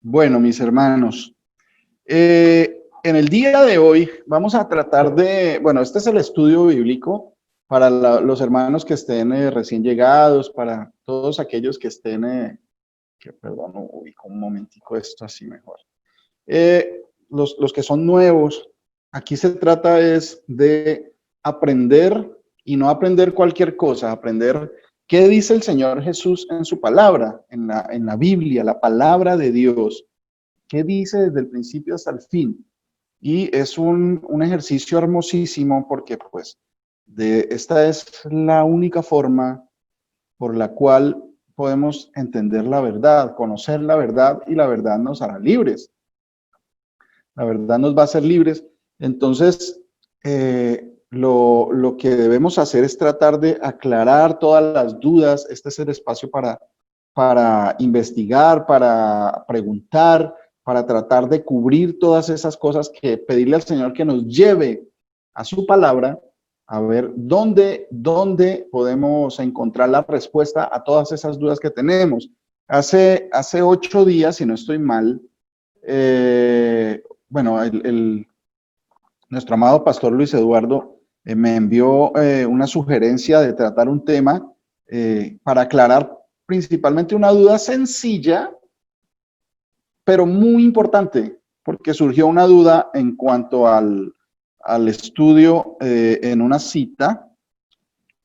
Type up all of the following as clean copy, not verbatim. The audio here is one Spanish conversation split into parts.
Bueno, mis hermanos, en el día de hoy vamos a tratar bueno, este es el estudio bíblico para los hermanos que estén recién llegados, para todos aquellos que estén, perdón, ubico un momentico esto así mejor. Los que son nuevos, aquí se trata es de aprender y no aprender cualquier cosa, aprender qué dice el Señor Jesús en su palabra, en la Biblia, la palabra de Dios. ¿Qué dice desde el principio hasta el fin? Y es un ejercicio hermosísimo porque pues esta es la única forma por la cual podemos entender la verdad, conocer la verdad y la verdad nos hará libres. La verdad nos va a hacer libres. Entonces, lo que debemos hacer es tratar de aclarar todas las dudas. Este es el espacio para investigar, para preguntar, para tratar de cubrir todas esas cosas, que pedirle al Señor que nos lleve a su palabra, a ver dónde podemos encontrar la respuesta a todas esas dudas que tenemos. Hace 8 días, si no estoy mal, bueno, nuestro amado pastor Luis Eduardo me envió una sugerencia de tratar un tema para aclarar principalmente una duda sencilla, pero muy importante, porque surgió una duda en cuanto al estudio en una cita.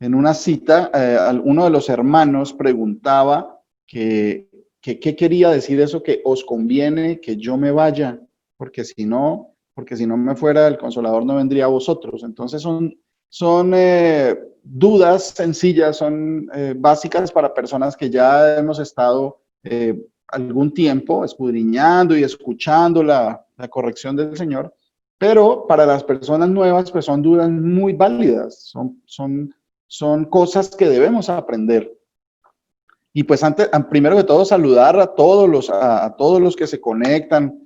En una cita, uno de los hermanos preguntaba qué quería decir eso, que os conviene que yo me vaya, porque si no me fuera, el Consolador no vendría a vosotros. Entonces son dudas sencillas, son básicas para personas que ya hemos estado algún tiempo escudriñando y escuchando la corrección del Señor, pero para las personas nuevas, pues son dudas muy válidas, son cosas que debemos aprender. Y pues primero de todo, saludar a todos los que se conectan.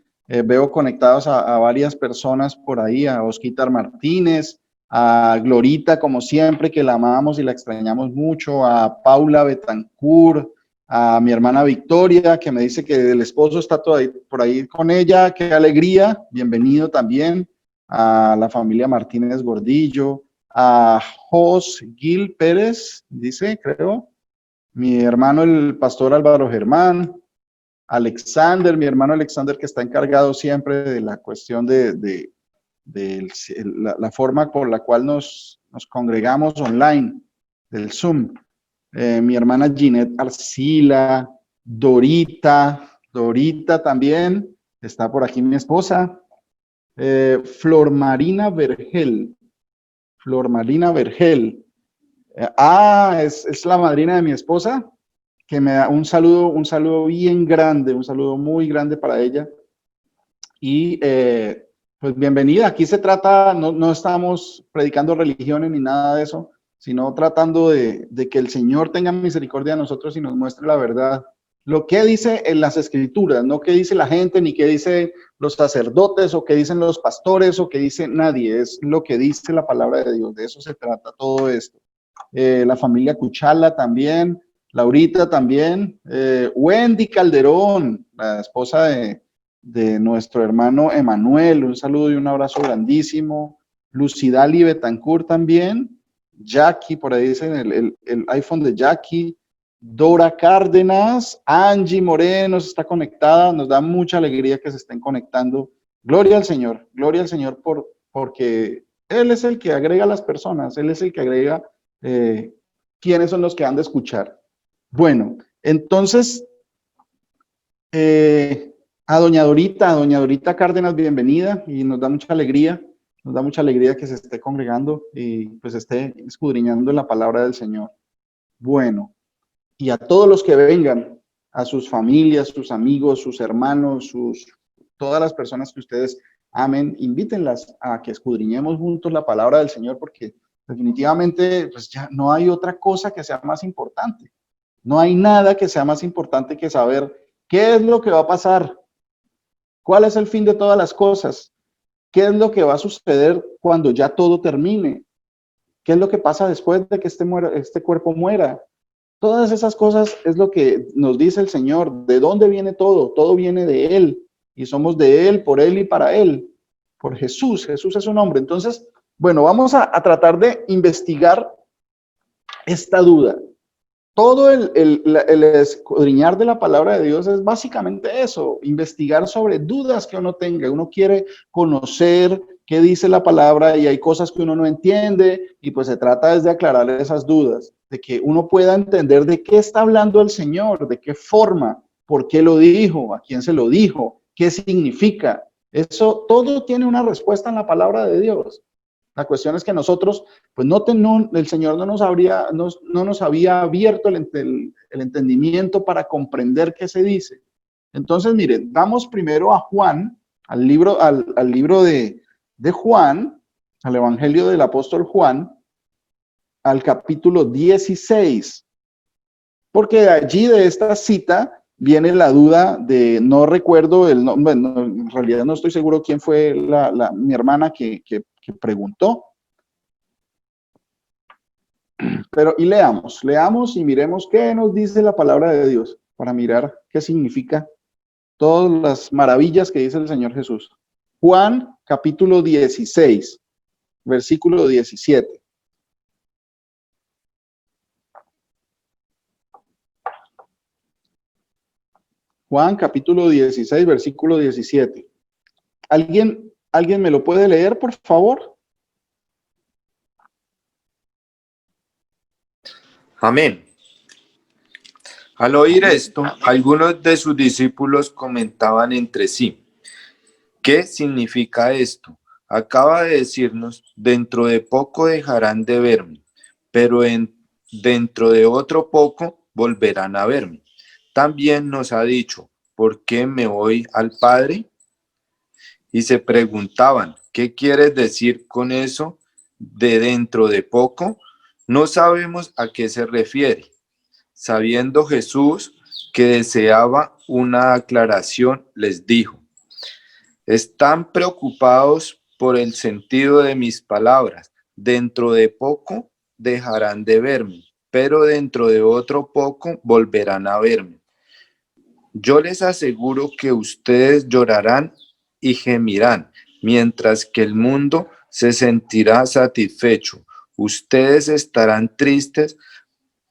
Veo conectados a varias personas por ahí, a Osquitar Martínez, a Glorita, como siempre, que la amamos y la extrañamos mucho, a Paula Betancourt, a mi hermana Victoria, que me dice que el esposo está por ahí con ella. Qué alegría, bienvenido también. A la familia Martínez Gordillo, a Jos Gil Pérez, dice, creo, mi hermano el pastor Álvaro Germán, Alexander, mi hermano Alexander, que está encargado siempre de la cuestión la forma por la cual nos congregamos online, del Zoom. Mi hermana Ginette Arcila, Dorita también, está por aquí mi esposa, Flor Marina Vergel, es la madrina de mi esposa, que me da un saludo bien grande, un saludo muy grande para ella. Y pues bienvenida. Aquí se trata, no estamos predicando religiones ni nada de eso, sino tratando de que el Señor tenga misericordia de nosotros y nos muestre la verdad. Lo que dice en las escrituras, no qué dice la gente, ni qué dicen los sacerdotes, o qué dicen los pastores, o qué dice nadie, es lo que dice la palabra de Dios. De eso se trata todo esto. La familia Cuchala también, Laurita también, Wendy Calderón, la esposa de nuestro hermano Emanuel, un saludo y un abrazo grandísimo. Lucidali Betancourt también, Jackie, por ahí dicen el iPhone de Jackie, Dora Cárdenas, Angie Moreno está conectada, nos da mucha alegría que se estén conectando. Gloria al Señor porque Él es el que agrega a las personas, Él es el que agrega quiénes son los que han de escuchar. Bueno, entonces, a doña Dorita Cárdenas, bienvenida, y nos da mucha alegría que se esté congregando y pues esté escudriñando la palabra del Señor. Bueno, y a todos los que vengan, a sus familias, sus amigos, sus hermanos, todas las personas que ustedes amen, invítenlas a que escudriñemos juntos la palabra del Señor, porque definitivamente pues ya no hay otra cosa que sea más importante. No hay nada que sea más importante que saber qué es lo que va a pasar, cuál es el fin de todas las cosas, qué es lo que va a suceder cuando ya todo termine, qué es lo que pasa después de que este cuerpo muera, Todas esas cosas es lo que nos dice el Señor. ¿De dónde viene todo? Todo viene de Él. Y somos de Él, por Él y para Él. Por Jesús. Jesús es su nombre. Entonces, bueno, vamos a tratar de investigar esta duda. Todo el escudriñar de la palabra de Dios es básicamente eso, investigar sobre dudas que uno tenga. Uno quiere conocer qué dice la palabra y hay cosas que uno no entiende y pues se trata de aclarar esas dudas, de que uno pueda entender de qué está hablando el Señor, de qué forma, por qué lo dijo, a quién se lo dijo, qué significa. Eso todo tiene una respuesta en la palabra de Dios. La cuestión es que nosotros, pues el Señor no nos había abierto el entendimiento para comprender qué se dice. Entonces, miren, vamos primero a Juan, al libro de Juan, al Evangelio del apóstol Juan, al capítulo 16, porque de allí, de esta cita, viene la duda de, no recuerdo el nombre, bueno, en realidad no estoy seguro quién fue mi hermana que preguntó. Pero y leamos y miremos qué nos dice la palabra de Dios para mirar qué significa todas las maravillas que dice el Señor Jesús. Juan capítulo 16, versículo 17. Juan capítulo 16, versículo 17. ¿Alguien me lo puede leer, por favor? Amén. Al oír esto, algunos de sus discípulos comentaban entre sí: ¿qué significa esto? Acaba de decirnos: dentro de poco dejarán de verme, pero dentro de otro poco volverán a verme. También nos ha dicho: ¿por qué me voy al Padre? Y se preguntaban: ¿qué quieres decir con eso de dentro de poco? No sabemos a qué se refiere. Sabiendo Jesús que deseaba una aclaración, les dijo: ¿están preocupados por el sentido de mis palabras? Dentro de poco dejarán de verme, pero dentro de otro poco volverán a verme. Yo les aseguro que ustedes llorarán y gemirán, mientras que el mundo se sentirá satisfecho. Ustedes estarán tristes,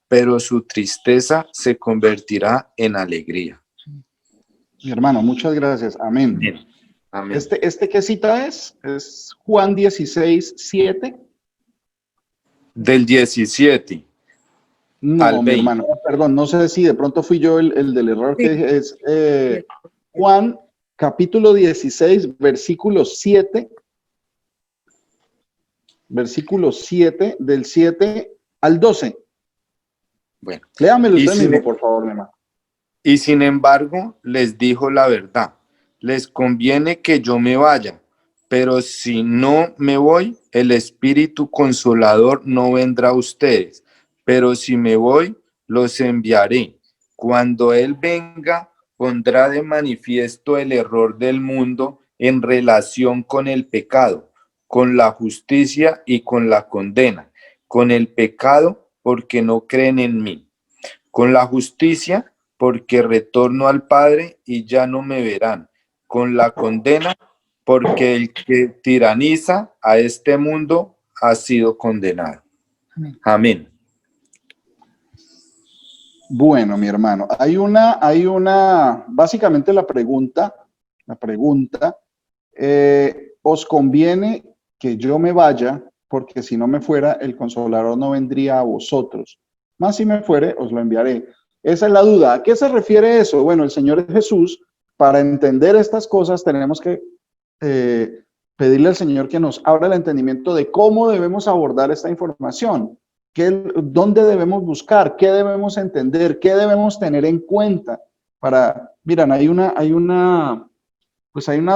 pero su tristeza se convertirá en alegría. Mi hermano, muchas gracias. Amén. Bien. Amén. ¿Qué cita es? Es Juan 16, 7. Del 17 No, al mi 20. hermano, perdón, no sé si de pronto fui yo el del error que dije, es Juan capítulo 16, versículo 7, del 7 al 12. Bueno, Léamelo usted mismo, por favor, mi hermano. y sin embargo les dijo la verdad: les conviene que yo me vaya, pero si no me voy, el Espíritu Consolador no vendrá a ustedes, pero si me voy, los enviaré. Cuando Él venga, pondrá de manifiesto el error del mundo en relación con el pecado, con la justicia y con la condena. Con el pecado, porque no creen en mí; con la justicia, porque retorno al Padre y ya no me verán; con la condena, porque el que tiraniza a este mundo ha sido condenado. Amén. Bueno, mi hermano, básicamente la pregunta, ¿os conviene que yo me vaya? Porque si no me fuera, el Consolador no vendría a vosotros. Mas si me fuere, os lo enviaré. Esa es la duda. ¿A qué se refiere eso? Bueno, el Señor Jesús, para entender estas cosas, tenemos que pedirle al Señor que nos abra el entendimiento de cómo debemos abordar esta información. ¿Dónde debemos buscar? ¿Qué debemos entender? ¿Qué debemos tener en cuenta? Miren, hay una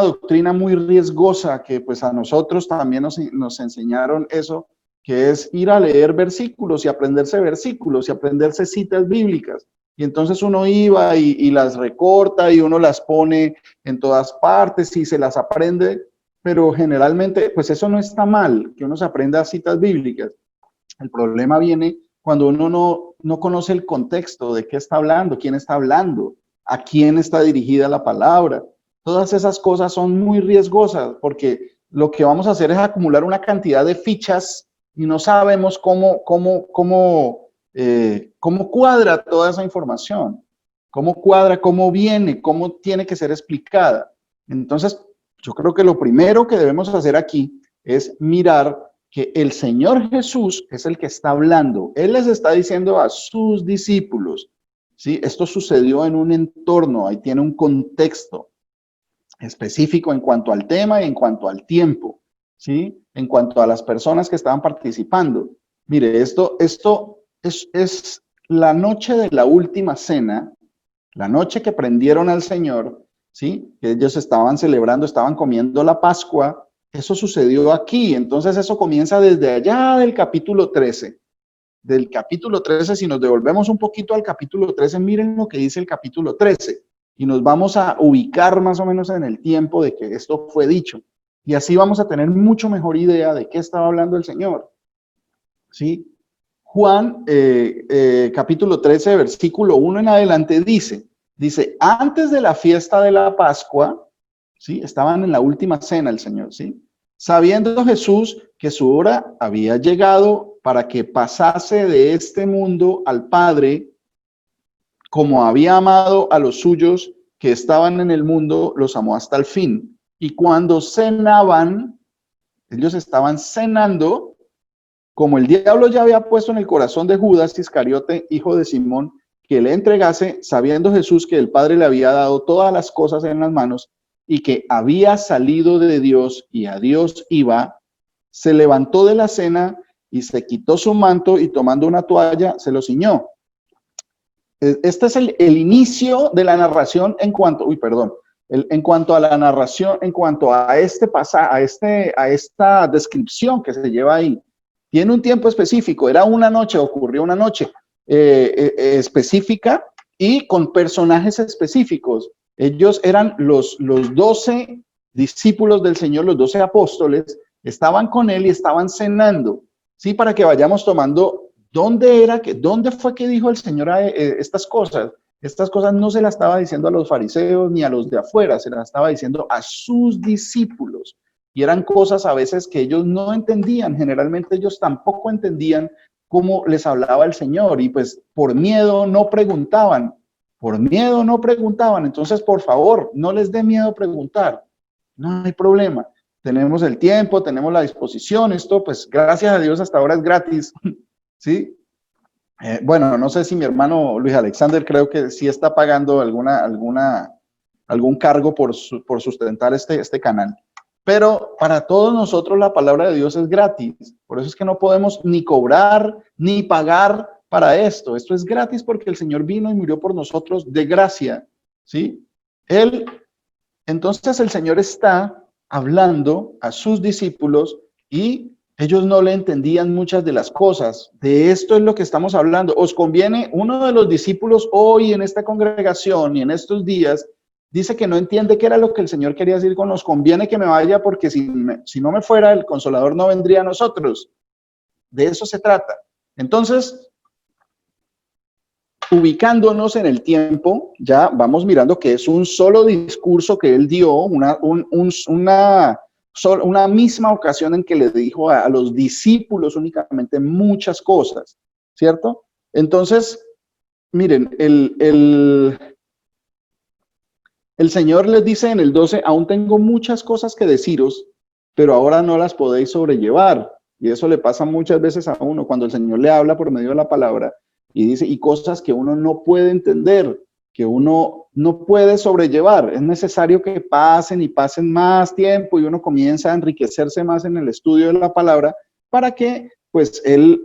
doctrina muy riesgosa que pues a nosotros también nos enseñaron eso, que es ir a leer versículos y aprenderse citas bíblicas. Y entonces uno iba y las recorta y uno las pone en todas partes y se las aprende, pero generalmente pues eso no está mal, que uno se aprenda citas bíblicas. El problema viene cuando uno no conoce el contexto de qué está hablando, quién está hablando, a quién está dirigida la palabra. Todas esas cosas son muy riesgosas porque lo que vamos a hacer es acumular una cantidad de fichas y no sabemos cómo cuadra toda esa información, cómo cuadra, cómo viene, cómo tiene que ser explicada. Entonces, yo creo que lo primero que debemos hacer aquí es mirar que el Señor Jesús es el que está hablando. Él les está diciendo a sus discípulos, ¿sí? Esto sucedió en un entorno, ahí tiene un contexto específico en cuanto al tema y en cuanto al tiempo, ¿sí? En cuanto a las personas que estaban participando. Mire, esto es la noche de la última cena, la noche que prendieron al Señor, ¿sí? Ellos estaban celebrando, estaban comiendo la Pascua. Eso sucedió aquí. Entonces eso comienza desde allá del capítulo 13. Del capítulo 13, si nos devolvemos un poquito al capítulo 13, miren lo que dice el capítulo 13. Y nos vamos a ubicar más o menos en el tiempo de que esto fue dicho. Y así vamos a tener mucho mejor idea de qué estaba hablando el Señor. ¿Sí? Juan, capítulo 13, versículo 1 en adelante, dice, antes de la fiesta de la Pascua, ¿sí? Estaban en la última cena el Señor, ¿sí? Sabiendo Jesús que su hora había llegado para que pasase de este mundo al Padre, como había amado a los suyos que estaban en el mundo, los amó hasta el fin. Y cuando cenaban, ellos estaban cenando, como el diablo ya había puesto en el corazón de Judas Iscariote, hijo de Simón, que le entregase, sabiendo Jesús que el Padre le había dado todas las cosas en las manos y que había salido de Dios y a Dios iba, se levantó de la cena y se quitó su manto y tomando una toalla se lo ciñó. Este es el inicio de la narración en cuanto, en cuanto a la narración, en cuanto a este pasaje, a esta descripción que se lleva ahí. Tiene un tiempo específico, era una noche, ocurrió una noche específica y con personajes específicos. Ellos eran los 12 discípulos del Señor, los 12 apóstoles, estaban con él y estaban cenando, ¿sí? Para que vayamos tomando dónde fue que dijo el Señor estas cosas. Estas cosas no se las estaba diciendo a los fariseos ni a los de afuera, se las estaba diciendo a sus discípulos. Y eran cosas a veces que ellos no entendían, generalmente ellos tampoco entendían cómo les hablaba el Señor y pues por miedo no preguntaban, Entonces, por favor, no les dé miedo preguntar, no hay problema. Tenemos el tiempo, tenemos la disposición, esto pues gracias a Dios hasta ahora es gratis, ¿sí? Bueno, no sé si mi hermano Luis Alexander creo que sí está pagando algún cargo por sustentar este canal. Pero para todos nosotros la palabra de Dios es gratis. Por eso es que no podemos ni cobrar ni pagar para esto. Esto es gratis porque el Señor vino y murió por nosotros de gracia, ¿sí? Entonces el Señor está hablando a sus discípulos y ellos no le entendían muchas de las cosas. De esto es lo que estamos hablando. Os conviene, uno de los discípulos hoy en esta congregación y en estos días, dice que no entiende qué era lo que el Señor quería decir con nos conviene que me vaya porque si no me fuera, el Consolador no vendría a nosotros. De eso se trata. Entonces, ubicándonos en el tiempo, ya vamos mirando que es un solo discurso que él dio, una misma ocasión en que le dijo a los discípulos únicamente muchas cosas, ¿cierto? Entonces, miren, el Señor les dice en el 12, aún tengo muchas cosas que deciros, pero ahora no las podéis sobrellevar. Y eso le pasa muchas veces a uno cuando el Señor le habla por medio de la palabra y dice, y cosas que uno no puede entender, que uno no puede sobrellevar. Es necesario que pasen y pasen más tiempo y uno comienza a enriquecerse más en el estudio de la palabra para que pues él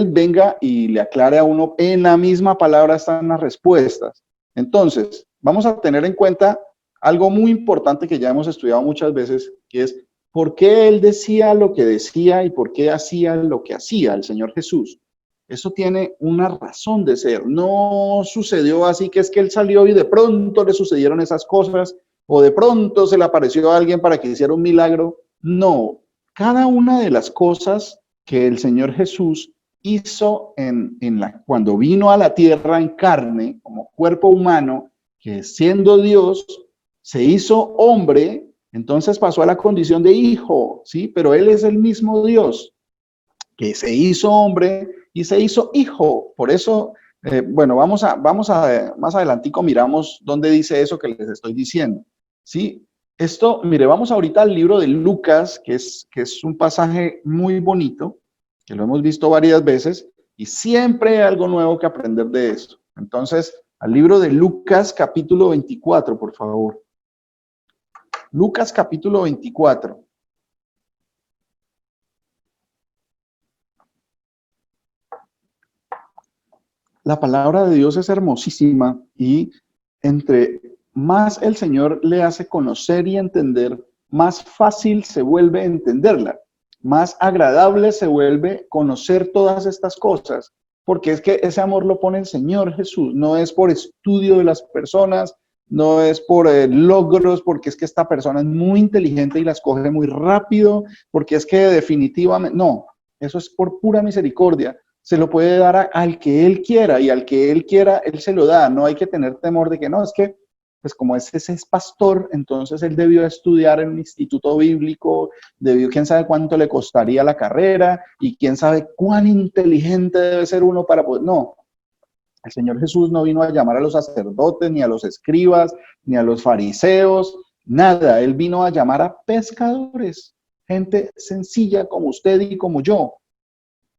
venga y le aclare a uno en la misma palabra están las respuestas. Entonces, vamos a tener en cuenta algo muy importante que ya hemos estudiado muchas veces, que es por qué él decía lo que decía y por qué hacía lo que hacía el Señor Jesús. Eso tiene una razón de ser. No sucedió así que es que él salió y de pronto le sucedieron esas cosas o de pronto se le apareció a alguien para que hiciera un milagro. No, cada una de las cosas que el Señor Jesús hizo cuando vino a la tierra en carne, como cuerpo humano, que siendo Dios, se hizo hombre, entonces pasó a la condición de hijo, ¿sí? Pero Él es el mismo Dios, que se hizo hombre y se hizo hijo. Por eso, bueno, vamos a más adelantico miramos dónde dice eso que les estoy diciendo, ¿sí? Esto, mire, vamos ahorita al libro de Lucas, que es un pasaje muy bonito, que lo hemos visto varias veces, y siempre hay algo nuevo que aprender de esto. Entonces, al libro de Lucas, capítulo 24, por favor. Lucas, capítulo 24. La palabra de Dios es hermosísima y entre más el Señor le hace conocer y entender, más fácil se vuelve entenderla, más agradable se vuelve conocer todas estas cosas, porque es que ese amor lo pone el Señor Jesús, no es por estudio de las personas, no es por logros, porque es que esta persona es muy inteligente y las coge muy rápido, porque es que definitivamente, no, eso es por pura misericordia. Se lo puede dar al que él quiera y al que él quiera, él se lo da. No hay que tener temor de que no, es que, pues como ese es pastor, entonces él debió estudiar en un instituto bíblico, debió, quién sabe cuánto le costaría la carrera y quién sabe cuán inteligente debe ser uno para poder. No, el Señor Jesús no vino a llamar a los sacerdotes, ni a los escribas, ni a los fariseos, nada. Él vino a llamar a pescadores, gente sencilla como usted y como yo.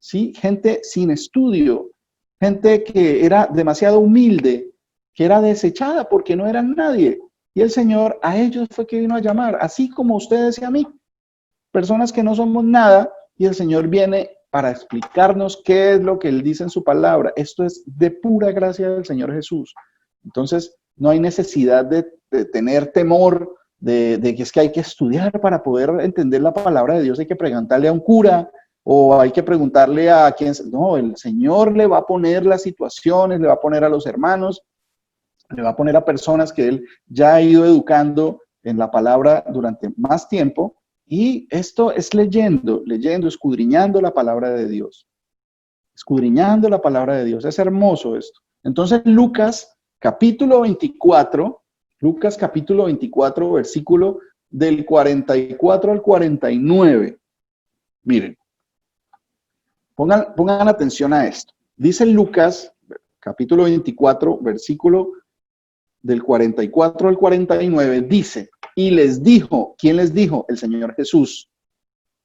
¿Sí? Gente sin estudio, gente que era demasiado humilde, que era desechada porque no eran nadie. Y el Señor a ellos fue que vino a llamar, así como ustedes y a mí, personas que no somos nada, y el Señor viene para explicarnos qué es lo que Él dice en su palabra. Esto es de pura gracia del Señor Jesús. Entonces, no hay necesidad de tener temor de que es que hay que estudiar para poder entender la palabra de Dios, hay que preguntarle a un cura, o hay que preguntarle a quién. No, el Señor le va a poner las situaciones, le va a poner a los hermanos, le va a poner a personas que Él ya ha ido educando en la palabra durante más tiempo. Y esto es leyendo, escudriñando la palabra de Dios. Escudriñando la palabra de Dios. Es hermoso esto. Entonces, Lucas capítulo 24, versículo del 44 al 49. Miren. Pongan atención a esto. Dice Lucas, capítulo 24, versículo del 44 al 49, dice, y les dijo, ¿quién les dijo? El Señor Jesús.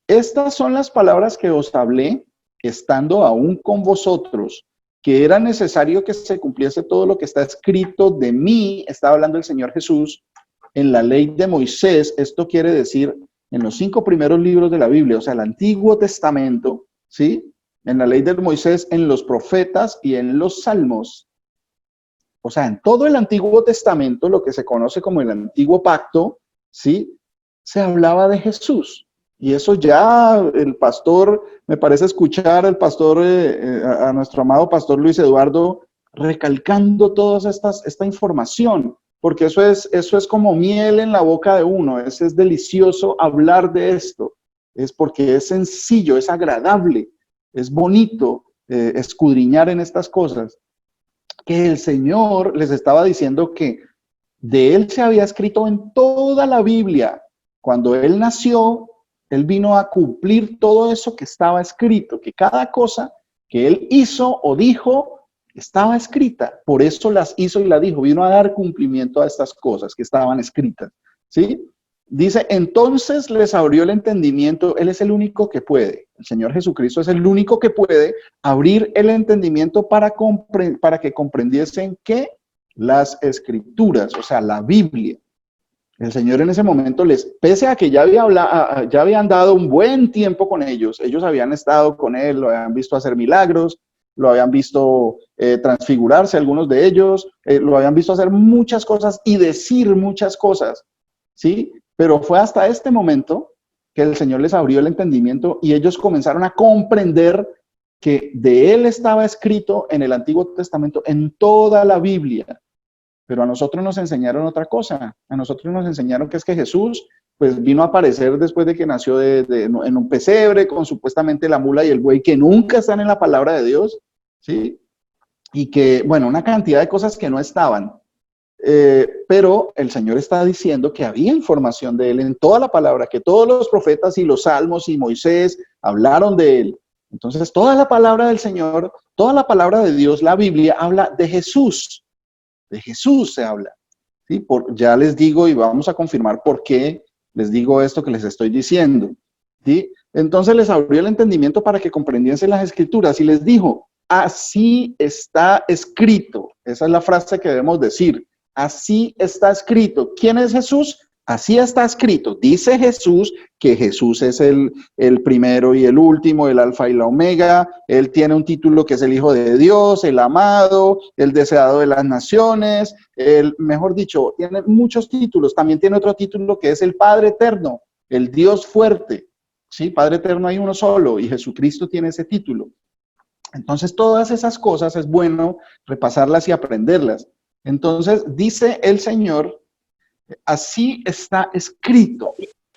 Estas son las palabras que os hablé, estando aún con vosotros, que era necesario que se cumpliese todo lo que está escrito de mí, está hablando el Señor Jesús, en la ley de Moisés. Esto quiere decir en los 5 primeros libros de la Biblia, o sea, el Antiguo Testamento, ¿sí? En la ley de Moisés, en los profetas y en los salmos. O sea, en todo el Antiguo Testamento, lo que se conoce como el Antiguo Pacto, ¿sí? Se hablaba de Jesús. Y eso ya el pastor, me parece escuchar al pastor, a nuestro amado pastor Luis Eduardo, recalcando toda esta información, porque eso es como miel en la boca de uno, es delicioso hablar de esto, es porque es sencillo, es agradable. Es bonito escudriñar en estas cosas, que el Señor les estaba diciendo que de Él se había escrito en toda la Biblia. Cuando Él nació, Él vino a cumplir todo eso que estaba escrito, que cada cosa que Él hizo o dijo estaba escrita. Por eso las hizo y la dijo. Vino a dar cumplimiento a estas cosas que estaban escritas, ¿sí? Dice, entonces les abrió el entendimiento. Él es el único que puede. El Señor Jesucristo es el único que puede abrir el entendimiento para que comprendiesen que las escrituras, o sea, la Biblia. El Señor en ese momento pese a que ya habían dado un buen tiempo con ellos habían estado con Él, lo habían visto hacer milagros, lo habían visto transfigurarse algunos de ellos, lo habían visto hacer muchas cosas y decir muchas cosas, ¿sí? Pero fue hasta este momento que el Señor les abrió el entendimiento y ellos comenzaron a comprender que de Él estaba escrito en el Antiguo Testamento, en toda la Biblia. Pero a nosotros nos enseñaron otra cosa. A nosotros nos enseñaron que es que Jesús pues vino a aparecer después de que nació en un pesebre con supuestamente la mula y el buey que nunca están en la palabra de Dios, ¿sí? Y que, bueno, una cantidad de cosas que no estaban. Pero el Señor está diciendo que había información de él en toda la palabra, que todos los profetas y los salmos y Moisés hablaron de él. Entonces, toda la palabra del Señor, toda la palabra de Dios, la Biblia, habla de Jesús se habla. ¿Sí? Ya les digo y vamos a confirmar por qué les digo esto que les estoy diciendo. ¿Sí? Entonces les abrió el entendimiento para que comprendiesen las escrituras y les dijo, así está escrito. Esa es la frase que debemos decir. Así está escrito. ¿Quién es Jesús? Así está escrito. Dice Jesús que Jesús es el primero y el último, el alfa y la omega. Él tiene un título que es el Hijo de Dios, el amado, el deseado de las naciones. Mejor dicho, tiene muchos títulos. También tiene otro título que es el Padre Eterno, el Dios fuerte. Sí, Padre Eterno hay uno solo y Jesucristo tiene ese título. Entonces, todas esas cosas es bueno repasarlas y aprenderlas. Entonces, dice el Señor, así está escrito.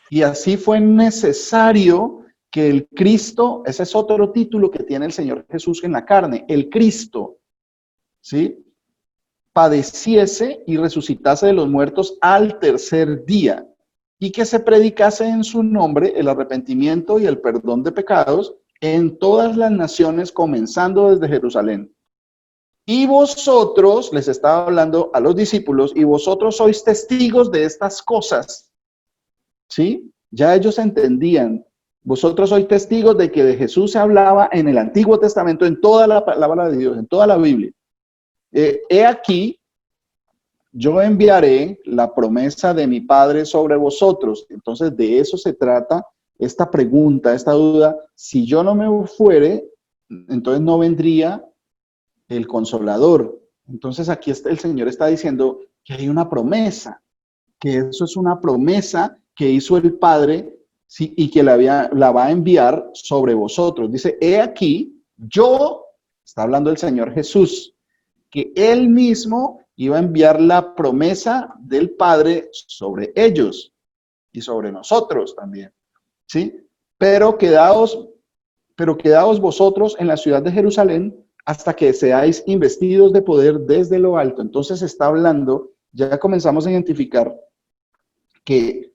Y así fue necesario que el Cristo, ese es otro título que tiene el Señor Jesús en la carne, el Cristo, ¿sí? Padeciese y resucitase de los muertos al tercer día, y que se predicase en su nombre el arrepentimiento y el perdón de pecados en todas las naciones, comenzando desde Jerusalén. Y vosotros, les estaba hablando a los discípulos, y vosotros sois testigos de estas cosas. ¿Sí? Ya ellos entendían. Vosotros sois testigos de que de Jesús se hablaba en el Antiguo Testamento, en toda la palabra de Dios, en toda la Biblia. He aquí, yo enviaré la promesa de mi Padre sobre vosotros. Entonces, de eso se trata esta pregunta, esta duda. Si yo no me fuere, entonces no vendría el Consolador. Entonces aquí el Señor está diciendo que hay una promesa, que eso es una promesa que hizo el Padre, ¿sí? Y que la va a enviar sobre vosotros. Dice, he aquí, yo, está hablando el Señor Jesús, que Él mismo iba a enviar la promesa del Padre sobre ellos y sobre nosotros también, ¿sí? Pero quedaos vosotros en la ciudad de Jerusalén hasta que seáis investidos de poder desde lo alto. Entonces está hablando, ya comenzamos a identificar que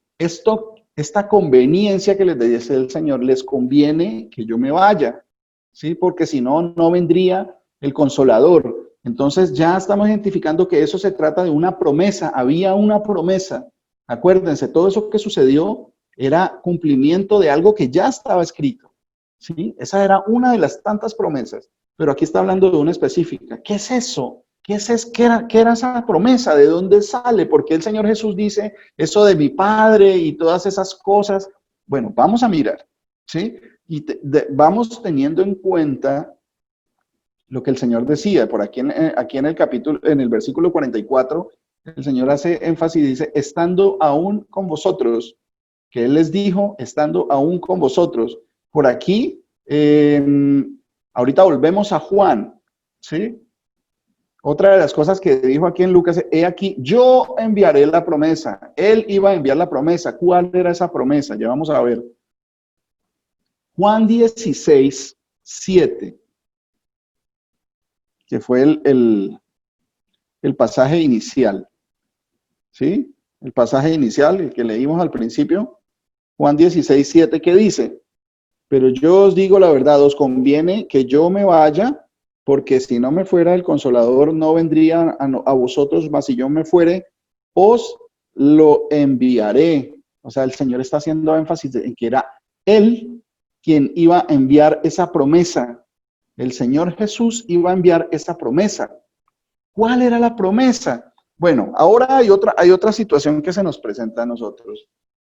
esta conveniencia que les dice el Señor, les conviene que yo me vaya, ¿sí? Porque si no, no vendría el Consolador. Entonces ya estamos identificando que eso se trata de una promesa, había una promesa. Acuérdense, todo eso que sucedió era cumplimiento de algo que ya estaba escrito, ¿sí? Esa era una de las tantas promesas. Pero aquí está hablando de una específica. ¿Qué es eso? ¿Qué era esa promesa? ¿De dónde sale? ¿Por qué el Señor Jesús dice eso de mi Padre y todas esas cosas? Bueno, vamos a mirar, ¿sí? Y vamos teniendo en cuenta lo que el Señor decía. Por aquí en el capítulo, en el versículo 44, el Señor hace énfasis y dice, estando aún con vosotros, que Él les dijo, estando aún con vosotros. Por aquí, ahorita volvemos a Juan, ¿sí? Otra de las cosas que dijo aquí en Lucas, he aquí, yo enviaré la promesa. Él iba a enviar la promesa. ¿Cuál era esa promesa? Ya vamos a ver. Juan 16, 7, que fue el pasaje inicial, ¿sí? El pasaje inicial, el que leímos al principio. Juan 16, 7, ¿qué dice? Pero yo os digo la verdad, os conviene que yo me vaya, porque si no me fuera el Consolador no vendría a vosotros, mas si yo me fuere, os lo enviaré. O sea, el Señor está haciendo énfasis en que era Él quien iba a enviar esa promesa. El Señor Jesús iba a enviar esa promesa. ¿Cuál era la promesa? Bueno, ahora hay otra situación que se nos presenta a nosotros,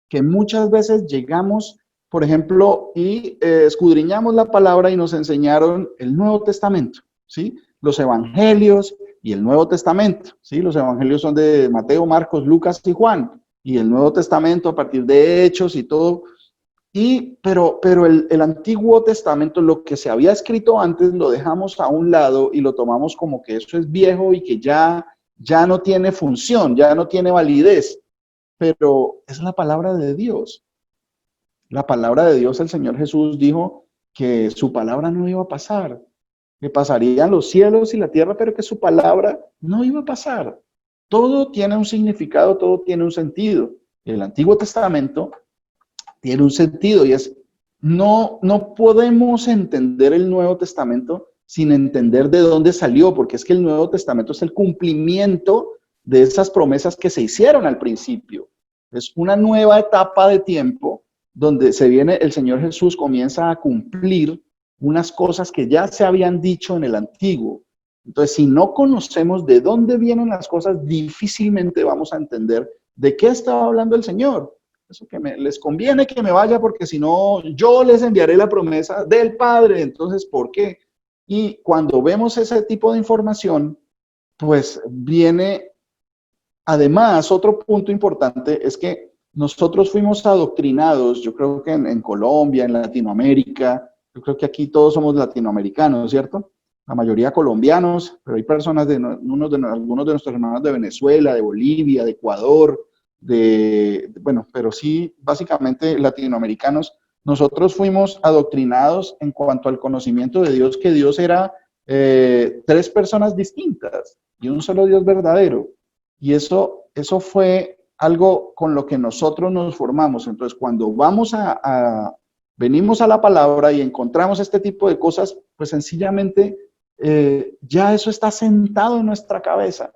que muchas veces llegamos, por ejemplo, y escudriñamos la palabra y nos enseñaron el Nuevo Testamento, ¿sí? Los Evangelios y el Nuevo Testamento, ¿sí? Los Evangelios son de Mateo, Marcos, Lucas y Juan, y el Nuevo Testamento a partir de Hechos y todo. Pero el Antiguo Testamento, lo que se había escrito antes, lo dejamos a un lado y lo tomamos como que eso es viejo y que ya no tiene función, ya no tiene validez. pero es la palabra de Dios. La palabra de Dios, el Señor Jesús dijo que su palabra no iba a pasar, que pasarían los cielos y la tierra, pero que su palabra no iba a pasar. Todo tiene un significado, todo tiene un sentido. El Antiguo Testamento tiene un sentido y es, no podemos entender el Nuevo Testamento sin entender de dónde salió, porque es que el Nuevo Testamento es el cumplimiento de esas promesas que se hicieron al principio. Es una nueva etapa de tiempo donde se viene, el Señor Jesús comienza a cumplir unas cosas que ya se habían dicho en el Antiguo. Entonces, si no conocemos de dónde vienen las cosas, difícilmente vamos a entender de qué estaba hablando el Señor. Eso que les conviene que me vaya porque si no, yo les enviaré la promesa del Padre. Entonces, ¿por qué? Y cuando vemos ese tipo de información, pues viene, además, otro punto importante es que nosotros fuimos adoctrinados, yo creo que en Colombia, en Latinoamérica, yo creo que aquí todos somos latinoamericanos, ¿cierto? La mayoría colombianos, pero hay personas algunos de nuestros hermanos de Venezuela, de Bolivia, de Ecuador, bueno, pero sí, básicamente latinoamericanos. Nosotros fuimos adoctrinados en cuanto al conocimiento de Dios, que Dios era tres personas distintas y un solo Dios verdadero. Y eso fue algo con lo que nosotros nos formamos. Entonces, cuando venimos a la palabra y encontramos este tipo de cosas, pues sencillamente ya eso está sentado en nuestra cabeza.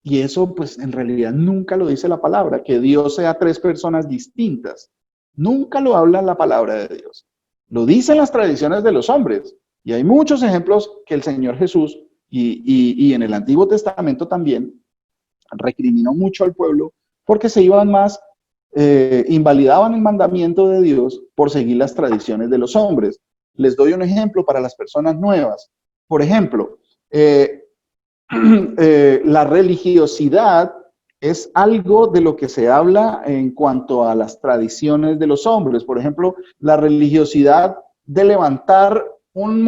Y eso, pues, en realidad nunca lo dice la palabra, que Dios sea tres personas distintas. Nunca lo habla la palabra de Dios. Lo dicen las tradiciones de los hombres. Y hay muchos ejemplos que el Señor Jesús y en el Antiguo Testamento también recriminó mucho al pueblo porque se iban más, invalidaban el mandamiento de Dios por seguir las tradiciones de los hombres. Les doy un ejemplo para las personas nuevas. Por ejemplo, la religiosidad es algo de lo que se habla en cuanto a las tradiciones de los hombres. Por ejemplo, la religiosidad de levantar un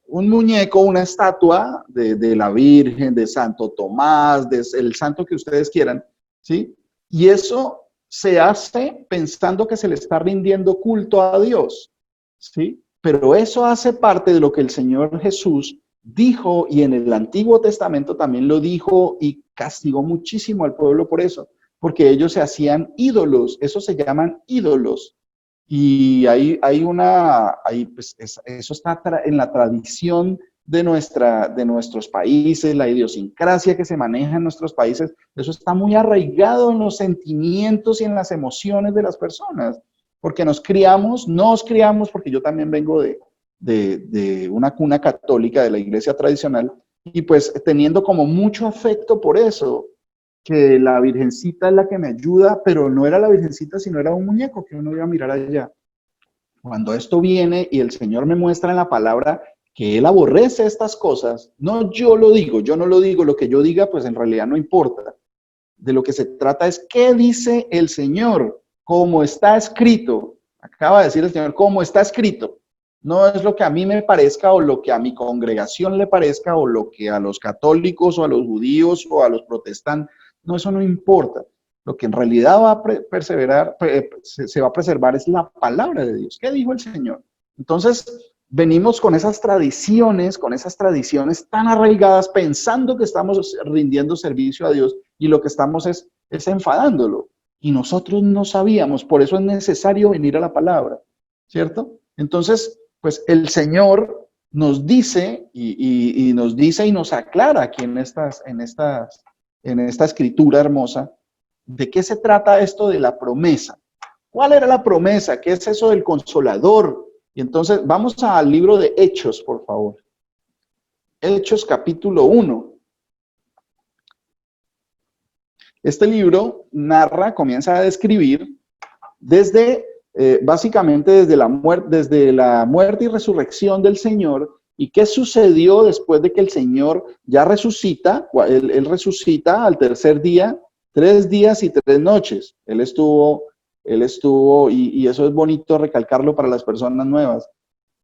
muñeco, una estatua de la Virgen, de Santo Tomás, del santo que ustedes quieran, ¿sí? Y eso se hace pensando que se le está rindiendo culto a Dios, ¿sí? Pero eso hace parte de lo que el Señor Jesús dijo, y en el Antiguo Testamento también lo dijo y castigó muchísimo al pueblo por eso, porque ellos se hacían ídolos, eso se llaman ídolos. Y pues eso está en la tradición de nuestros países, la idiosincrasia que se maneja en nuestros países, eso está muy arraigado en los sentimientos y en las emociones de las personas, porque nos criamos, porque yo también vengo de una cuna católica, de la iglesia tradicional, y pues teniendo como mucho afecto por eso, que la virgencita es la que me ayuda, pero no era la virgencita, sino era un muñeco que uno iba a mirar allá. Cuando esto viene y el Señor me muestra en la palabra que Él aborrece estas cosas, no yo lo digo, yo no lo digo, lo que yo diga pues en realidad no importa. De lo que se trata es qué dice el Señor, como está escrito. Acaba de decir el Señor, como está escrito. No es lo que a mí me parezca o lo que a mi congregación le parezca o lo que a los católicos o a los judíos o a los protestantes. No, eso no importa. Lo que en realidad va a perseverar, se va a preservar es la palabra de Dios. ¿Qué dijo el Señor? Entonces, venimos con esas tradiciones tan arraigadas, pensando que estamos rindiendo servicio a Dios y lo que estamos es enfadándolo. Y nosotros no sabíamos, por eso es necesario venir a la palabra, ¿cierto? Entonces, pues el Señor nos dice y nos dice y nos aclara aquí en esta escritura hermosa, ¿de qué se trata esto de la promesa? ¿Cuál era la promesa? ¿Qué es eso del consolador? Y entonces vamos al libro de Hechos, por favor. Hechos capítulo 1. Este libro comienza a describir básicamente desde la muerte y resurrección del Señor y qué sucedió después de que el Señor ya resucita. Él resucita al tercer día, 3 días y 3 noches. Él estuvo, y eso es bonito recalcarlo para las personas nuevas.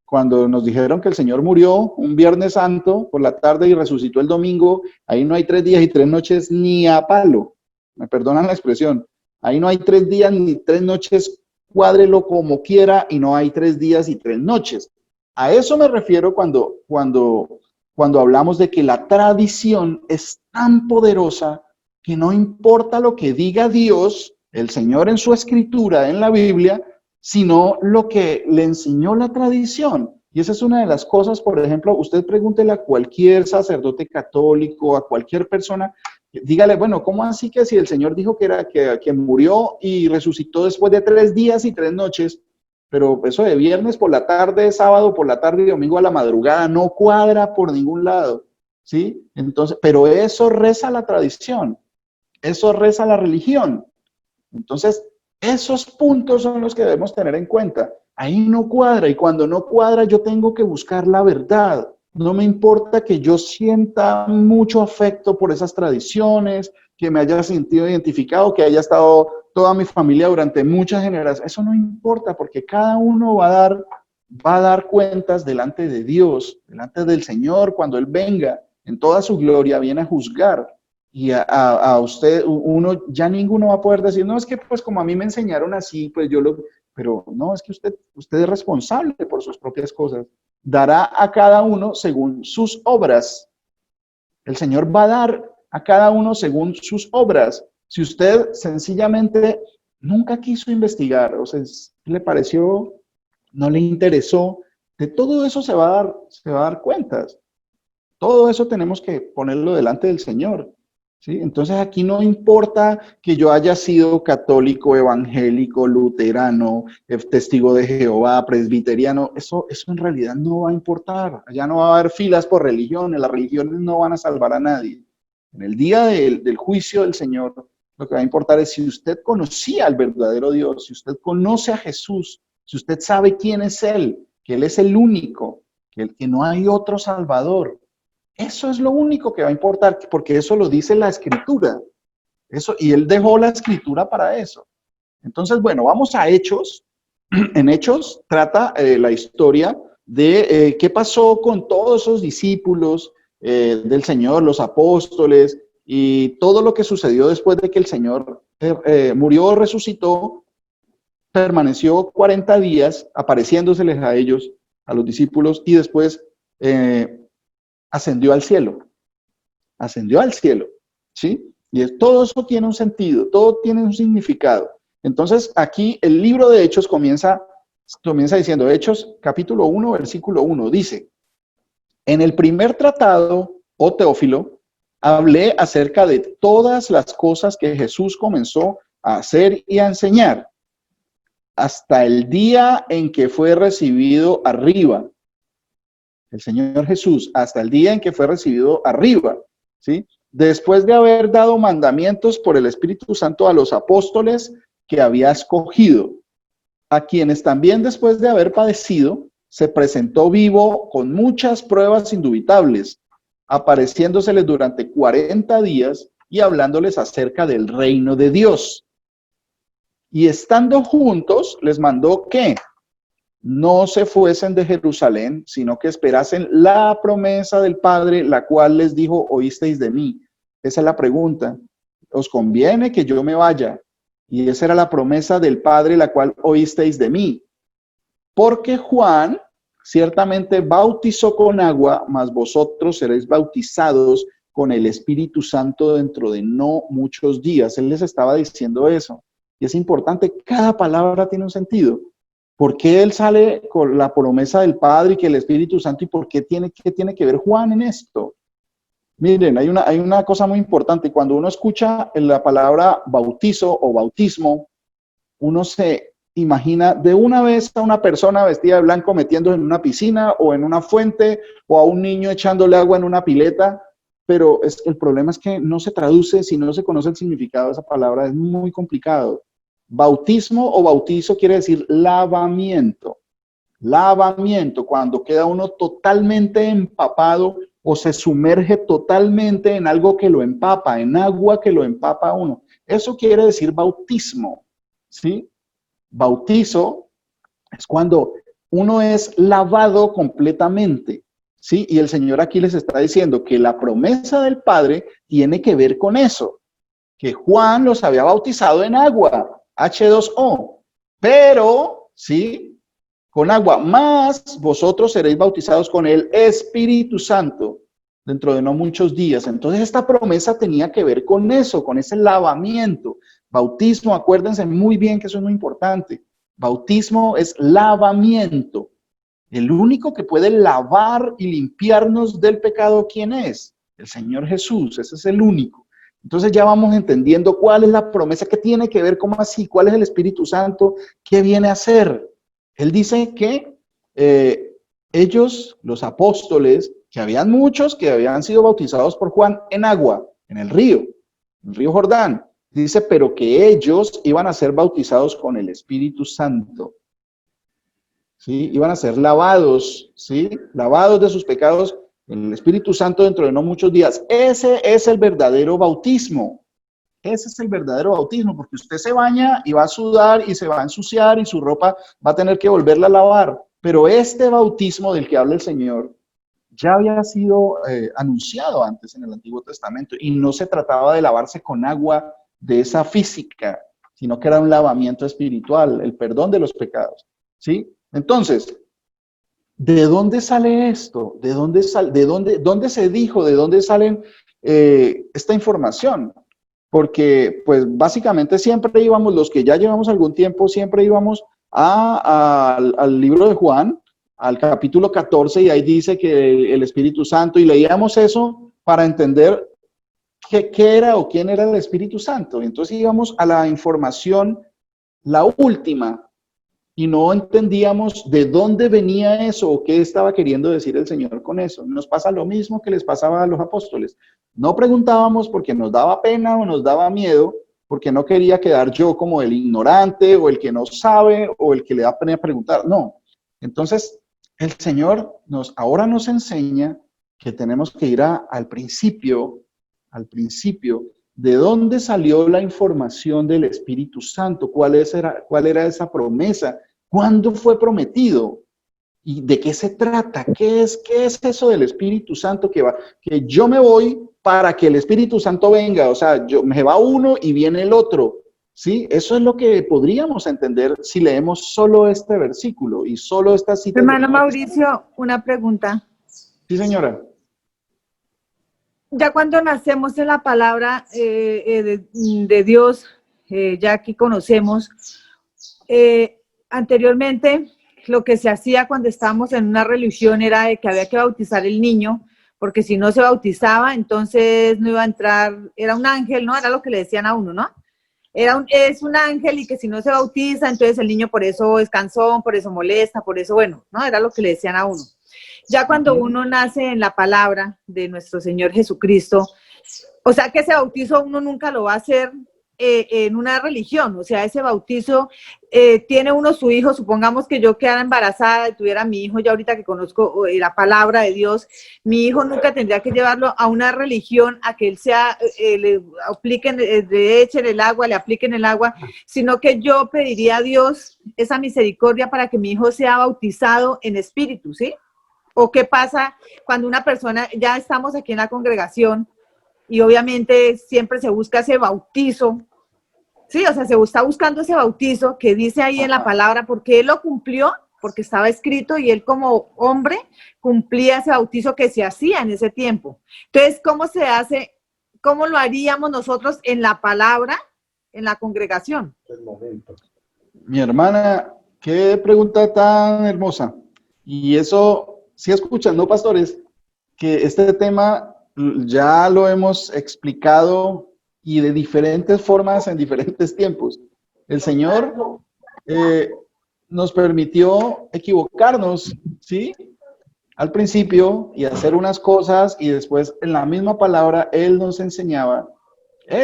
Cuando nos dijeron que el Señor murió un Viernes Santo por la tarde y resucitó el domingo, ahí no hay 3 días y 3 noches ni a palo. me perdonan la expresión, ahí no hay 3 días ni 3 noches, cuádrelo como quiera y no hay 3 días y 3 noches. A eso me refiero cuando hablamos de que la tradición es tan poderosa que no importa lo que diga Dios, el Señor en su escritura, en la Biblia, sino lo que le enseñó la tradición. Y esa es una de las cosas, por ejemplo, usted pregúntele a cualquier sacerdote católico, a cualquier persona, dígale, bueno, ¿cómo así que si el Señor dijo que murió y resucitó después de 3 días y 3 noches, pero eso de viernes por la tarde, sábado por la tarde y domingo a la madrugada no cuadra por ningún lado, ¿sí? Entonces, pero eso reza la tradición, eso reza la religión. Entonces, esos puntos son los que debemos tener en cuenta. Ahí no cuadra, y cuando no cuadra yo tengo que buscar la verdad. No me importa que yo sienta mucho afecto por esas tradiciones, que me haya sentido identificado, que haya estado toda mi familia durante muchas generaciones. Eso no importa, porque cada uno va a dar cuentas delante de Dios, delante del Señor, cuando Él venga en toda su gloria, viene a juzgar. Y a usted, uno, ya ninguno va a poder decir, no, es que pues como a mí me enseñaron así, pues yo lo, pero no, es que usted es responsable por sus propias cosas. Dará a cada uno según sus obras. El Señor va a dar a cada uno según sus obras. Si usted sencillamente nunca quiso investigar, o sea, le pareció, no le interesó, de todo eso se va a dar cuentas. Todo eso tenemos que ponerlo delante del Señor. ¿Sí? Entonces aquí no importa que yo haya sido católico, evangélico, luterano, testigo de Jehová, presbiteriano, eso en realidad no va a importar. Allá no va a haber filas por religiones, las religiones no van a salvar a nadie. En el día del juicio del Señor, lo que va a importar es si usted conocía al verdadero Dios, si usted conoce a Jesús, si usted sabe quién es Él, que Él es el único, que no hay otro Salvador. Eso es lo único que va a importar, porque eso lo dice la Escritura. Eso, y Él dejó la Escritura para eso. Entonces, bueno, vamos a Hechos. En Hechos trata la historia de qué pasó con todos esos discípulos del Señor, los apóstoles, y todo lo que sucedió después de que el Señor murió, resucitó, permaneció 40 días apareciéndoseles a ellos, a los discípulos, y después ascendió al cielo, ¿sí? Y todo eso tiene un sentido, todo tiene un significado. Entonces, aquí el libro de Hechos comienza diciendo, Hechos capítulo 1, versículo 1, dice, en el primer tratado, oh Teófilo, hablé acerca de todas las cosas que Jesús comenzó a hacer y a enseñar, hasta el día en que fue recibido arriba. El Señor Jesús, hasta el día en que fue recibido arriba, ¿sí? Después de haber dado mandamientos por el Espíritu Santo a los apóstoles que había escogido, a quienes también después de haber padecido, se presentó vivo con muchas pruebas indubitables, apareciéndoseles durante 40 días y hablándoles acerca del reino de Dios. Y estando juntos, les mandó que no se fuesen de Jerusalén, sino que esperasen la promesa del Padre, la cual les dijo, oísteis de mí. Esa es la pregunta. ¿Os conviene que yo me vaya? Y esa era la promesa del Padre, la cual oísteis de mí. Porque Juan ciertamente bautizó con agua, mas vosotros seréis bautizados con el Espíritu Santo dentro de no muchos días. Él les estaba diciendo eso. Y es importante, cada palabra tiene un sentido. ¿Por qué él sale con la promesa del Padre y que el Espíritu Santo? ¿Y por qué tiene que ver Juan en esto? Miren, hay una cosa muy importante. Cuando uno escucha la palabra bautizo o bautismo, uno se imagina de una vez a una persona vestida de blanco metiendo en una piscina o en una fuente, o a un niño echándole agua en una pileta, pero el problema es que no se traduce si no se conoce el significado de esa palabra. Es muy complicado. Bautismo o bautizo quiere decir lavamiento. Lavamiento, cuando queda uno totalmente empapado o se sumerge totalmente en algo que lo empapa, en agua que lo empapa a uno. Eso quiere decir bautismo, ¿sí? Bautizo es cuando uno es lavado completamente, ¿sí? Y el Señor aquí les está diciendo que la promesa del Padre tiene que ver con eso. que Juan los había bautizado en agua, H2O, pero, ¿sí? Con agua, más vosotros seréis bautizados con el Espíritu Santo dentro de no muchos días. Entonces esta promesa tenía que ver con eso, con ese lavamiento. Bautismo, acuérdense muy bien que eso es muy importante. Bautismo es lavamiento. El único que puede lavar y limpiarnos del pecado, ¿quién es? El Señor Jesús, ese es el único. Entonces ya vamos entendiendo cuál es la promesa, qué tiene que ver, cómo así, cuál es el Espíritu Santo, qué viene a hacer. Él dice que ellos, los apóstoles, que habían muchos que habían sido bautizados por Juan en agua, en el río Jordán, dice, pero que ellos iban a ser bautizados con el Espíritu Santo. ¿Sí? Iban a ser lavados, ¿sí? Lavados de sus pecados en el Espíritu Santo dentro de no muchos días. Ese es el verdadero bautismo. Ese es el verdadero bautismo, porque usted se baña y va a sudar y se va a ensuciar y su ropa va a tener que volverla a lavar. Pero este bautismo del que habla el Señor ya había sido anunciado antes en el Antiguo Testamento y no se trataba de lavarse con agua de esa física, sino que era un lavamiento espiritual, el perdón de los pecados, ¿sí? Entonces, ¿de dónde sale esto? ¿Dónde se dijo? ¿De dónde salen esta información? Porque, pues, básicamente siempre íbamos, los que ya llevamos algún tiempo, siempre íbamos al libro de Juan, al capítulo 14, y ahí dice que el Espíritu Santo, y leíamos eso para entender qué era o quién era el Espíritu Santo. Entonces íbamos a la información, la última, y no entendíamos de dónde venía eso o qué estaba queriendo decir el Señor con eso. Nos pasa lo mismo que les pasaba a los apóstoles. No preguntábamos porque nos daba pena o nos daba miedo, porque no quería quedar yo como el ignorante o el que no sabe o el que le da pena preguntar. No. Entonces, el Señor ahora nos enseña que tenemos que ir al principio, de dónde salió la información del Espíritu Santo, cuál era esa promesa, cuándo fue prometido y de qué se trata, qué es eso del Espíritu Santo que yo me voy para que el Espíritu Santo venga, o sea, me va uno y viene el otro, ¿sí? Eso es lo que podríamos entender si leemos solo este versículo y solo esta cita. Hermano Mauricio, una pregunta. Sí, señora. Ya cuando nacemos en la palabra de Dios, ya que conocemos, anteriormente lo que se hacía cuando estábamos en una religión era de que había que bautizar el niño, porque si no se bautizaba, entonces no iba a entrar, era un ángel, ¿no? Era lo que le decían a uno, ¿no? Es un ángel y que si no se bautiza, entonces el niño por eso es cansón, por eso molesta, por eso, bueno, ¿no? Era lo que le decían a uno. Ya cuando uno nace en la palabra de nuestro Señor Jesucristo, o sea que ese bautizo uno nunca lo va a hacer en una religión, o sea, ese bautizo tiene uno su hijo, supongamos que yo quedara embarazada y tuviera a mi hijo, ya ahorita que conozco la palabra de Dios, mi hijo nunca tendría que llevarlo a una religión a que él sea, le apliquen, le echen el agua, le apliquen el agua, sino que yo pediría a Dios esa misericordia para que mi hijo sea bautizado en espíritu, ¿sí? ¿O qué pasa cuando una persona, ya estamos aquí en la congregación y obviamente siempre se busca ese bautizo, sí, o sea, se está buscando ese bautizo que dice ahí en la palabra, porque él lo cumplió, porque estaba escrito y él como hombre cumplía ese bautizo que se hacía en ese tiempo. Entonces, ¿cómo se hace? ¿Cómo lo haríamos nosotros en la palabra, en la congregación? Mi hermana, qué pregunta tan hermosa. Y eso... Sí escuchan, ¿no, pastores? Que este tema ya lo hemos explicado y de diferentes formas en diferentes tiempos. El Señor nos permitió equivocarnos, ¿sí? Al principio y hacer unas cosas y después en la misma palabra Él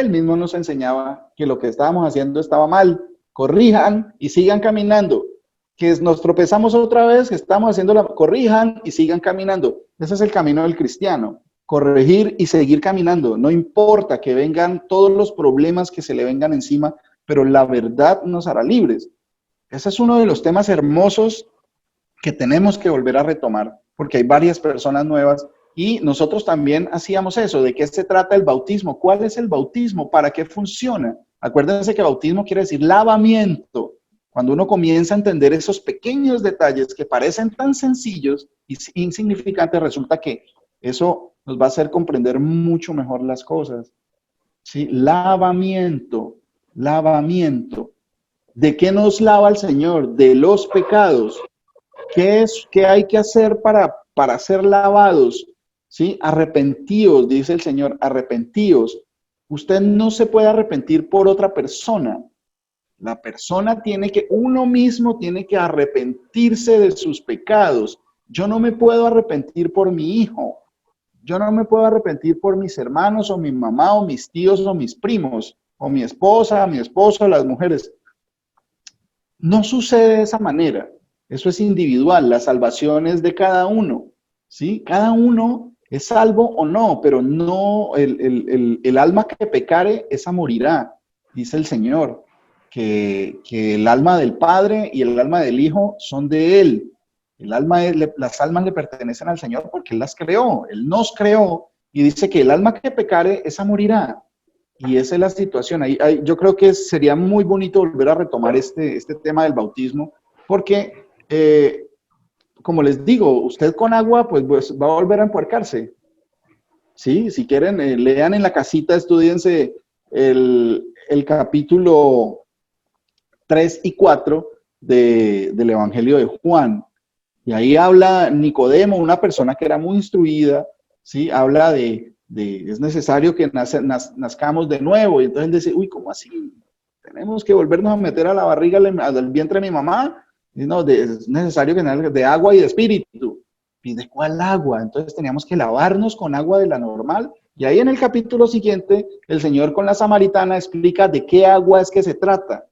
mismo nos enseñaba que lo que estábamos haciendo estaba mal. Corrijan y sigan caminando. Que nos tropezamos otra vez, que estamos haciendo corrijan y sigan caminando. Ese es el camino del cristiano, corregir y seguir caminando. No importa que vengan todos los problemas que se le vengan encima, pero la verdad nos hará libres. Ese es uno de los temas hermosos que tenemos que volver a retomar, porque hay varias personas nuevas Y nosotros también hacíamos eso. ¿De qué se trata el bautismo? ¿Cuál es el bautismo? ¿Para qué funciona? Acuérdense que bautismo quiere decir lavamiento. Cuando uno comienza a entender esos pequeños detalles que parecen tan sencillos y insignificantes, resulta que eso nos va a hacer comprender mucho mejor las cosas. ¿Sí? Lavamiento, lavamiento. ¿De qué nos lava el Señor? De los pecados. ¿Qué hay que hacer para ser lavados? ¿Sí? Arrepentíos, dice el Señor, arrepentíos. Usted no se puede arrepentir por otra persona. La persona uno mismo tiene que arrepentirse de sus pecados. Yo no me puedo arrepentir por mi hijo. Yo no me puedo arrepentir por mis hermanos o mi mamá o mis tíos o mis primos o mi esposa, mi esposo, las mujeres. No sucede de esa manera. Eso es individual. La salvación es de cada uno. ¿Sí? Cada uno es salvo o no, pero no el alma que pecare, esa morirá, dice el Señor. Que el alma del Padre y el alma del Hijo son de Él. Las almas le pertenecen al Señor porque Él las creó, Él nos creó y dice que el alma que pecare, esa morirá. Y esa es la situación. Yo creo que sería muy bonito volver a retomar este tema del bautismo porque, como les digo, usted con agua pues va a volver a empuercarse. ¿Sí? Si quieren, lean en la casita, estudiense el capítulo 3 y 4 del Evangelio de Juan. Y ahí habla Nicodemo, una persona que era muy instruida, ¿sí? Habla es necesario que nazcamos de nuevo. Y entonces él dice, uy, ¿cómo así? Tenemos que volvernos a meter a la barriga al vientre de mi mamá. Y no, es necesario que de agua y de espíritu. ¿Y de cuál agua? Entonces teníamos que lavarnos con agua de la normal. Y ahí en el capítulo siguiente, el Señor con la samaritana explica de qué agua es que se trata.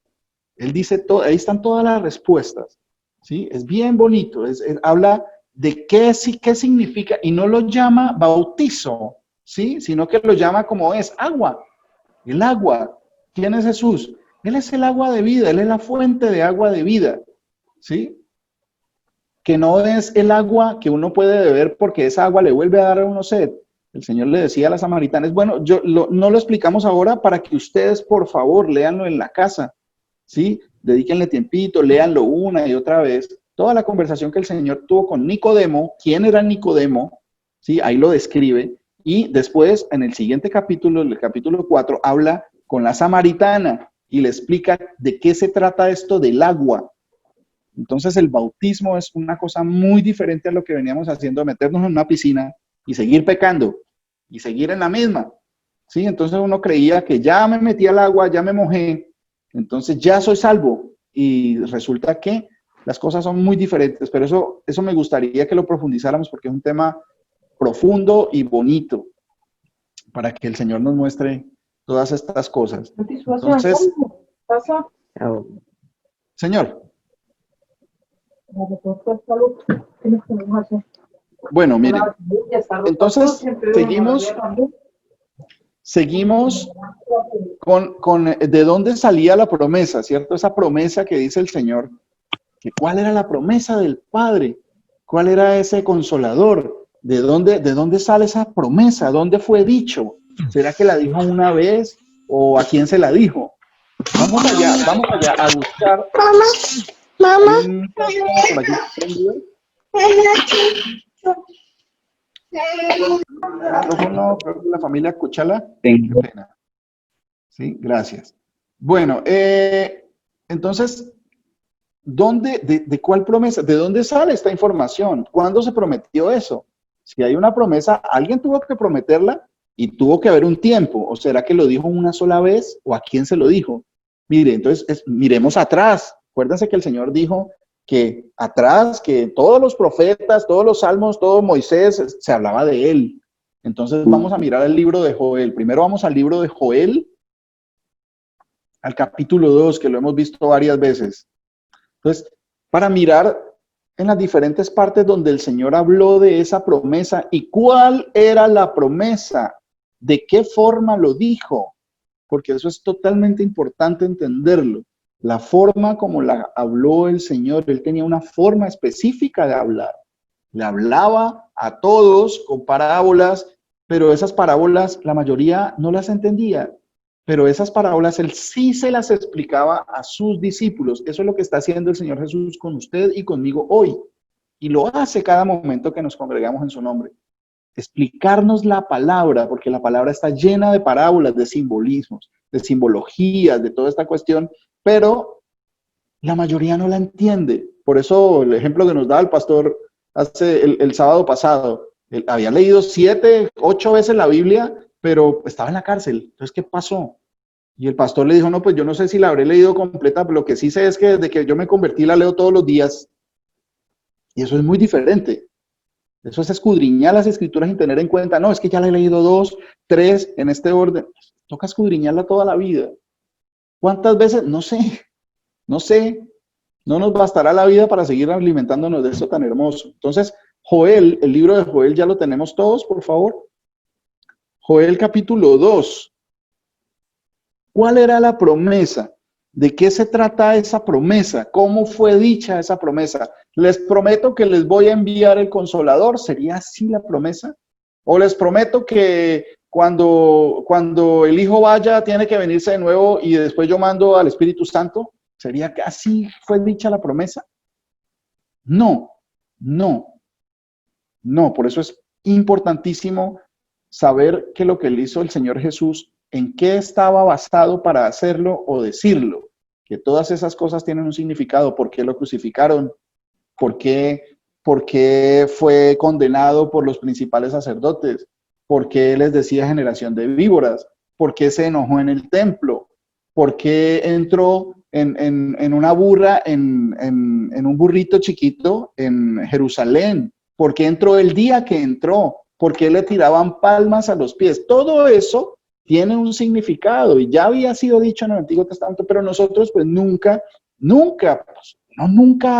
Él dice, ahí están todas las respuestas. ¿Sí? Es bien bonito, habla de qué significa, y no lo llama bautizo, ¿sí? Sino que lo llama como es, agua, el agua. ¿Quién es Jesús? Él es el agua de vida, Él es la fuente de agua de vida, ¿sí? Que no es el agua que uno puede beber porque esa agua le vuelve a dar a uno sed. El Señor le decía a las samaritanas, bueno, no lo explicamos ahora para que ustedes, por favor, léanlo en la casa, ¿sí? Dedíquenle tiempito, léanlo una y otra vez. Toda la conversación que el Señor tuvo con Nicodemo, ¿quién era Nicodemo? ¿Sí? Ahí lo describe. Y después, en el siguiente capítulo, el capítulo 4, habla con la samaritana y le explica de qué se trata esto del agua. Entonces, el bautismo es una cosa muy diferente a lo que veníamos haciendo, meternos en una piscina y seguir pecando y seguir en la misma. ¿Sí? Entonces uno creía que ya me metí al agua, ya me mojé, entonces ya soy salvo, y resulta que las cosas son muy diferentes, pero eso me gustaría que lo profundizáramos porque es un tema profundo y bonito para que el Señor nos muestre todas estas cosas. Entonces, Señor. Bueno, miren, entonces seguimos con de dónde salía la promesa, ¿cierto? Esa promesa que dice el Señor, que cuál era la promesa del Padre, cuál era ese consolador, de dónde sale esa promesa, dónde fue dicho, ¿será que la dijo una vez o a quién se la dijo? Vamos allá a buscar. Mamá. Micrófono, creo que la familia Cuchala. Sí, gracias. Bueno, entonces, de cuál promesa? ¿De dónde sale esta información? ¿Cuándo se prometió eso? Si hay una promesa, alguien tuvo que prometerla y tuvo que haber un tiempo. ¿O será que lo dijo una sola vez? ¿O a quién se lo dijo? Mire, entonces, miremos atrás. Acuérdense que el Señor dijo que atrás, que todos los profetas, todos los salmos, todo Moisés, se hablaba de él. Entonces vamos a mirar el libro de Joel. Primero vamos al libro de Joel, al capítulo 2, que lo hemos visto varias veces. Entonces, para mirar en las diferentes partes donde el Señor habló de esa promesa y cuál era la promesa, de qué forma lo dijo, porque eso es totalmente importante entenderlo. La forma como la habló el Señor, Él tenía una forma específica de hablar. Le hablaba a todos con parábolas, pero esas parábolas la mayoría no las entendía. Pero esas parábolas él sí se las explicaba a sus discípulos. Eso es lo que está haciendo el Señor Jesús con usted y conmigo hoy. Y lo hace cada momento que nos congregamos en su nombre. Explicarnos la palabra, porque la palabra está llena de parábolas, de simbolismos, de simbologías, de toda esta cuestión, pero la mayoría no la entiende. Por eso el ejemplo que nos da el pastor hace el sábado pasado, él había leído 7, 8 veces la Biblia, pero estaba en la cárcel. Entonces, ¿qué pasó? Y el pastor le dijo, no, pues yo no sé si la habré leído completa, pero lo que sí sé es que desde que yo me convertí la leo todos los días. Y eso es muy diferente. Eso es escudriñar las escrituras sin tener en cuenta, no, es que ya la he leído 2, 3 en este orden. Toca escudriñarla toda la vida. ¿Cuántas veces? No sé, no sé. No nos bastará la vida para seguir alimentándonos de esto tan hermoso. Entonces, Joel, el libro de Joel ya lo tenemos todos, por favor. Joel capítulo 2. ¿Cuál era la promesa? ¿De qué se trata esa promesa? ¿Cómo fue dicha esa promesa? Les prometo que les voy a enviar el Consolador. ¿Sería así la promesa? ¿O les prometo que cuando el Hijo vaya tiene que venirse de nuevo y después yo mando al Espíritu Santo? ¿Sería que así fue dicha la promesa? No, no, no. Por eso es importantísimo saber que lo que le hizo el Señor Jesús, en qué estaba basado para hacerlo o decirlo, que todas esas cosas tienen un significado. ¿Por qué lo crucificaron? ¿Por qué fue condenado por los principales sacerdotes? ¿Por qué les decía generación de víboras? ¿Por qué se enojó en el templo? ¿Por qué entró en una burra, en un burrito chiquito en Jerusalén? ¿Por qué entró el día que entró? ¿Por qué le tiraban palmas a los pies? Todo eso tiene un significado y ya había sido dicho en el Antiguo Testamento, pero nosotros pues nunca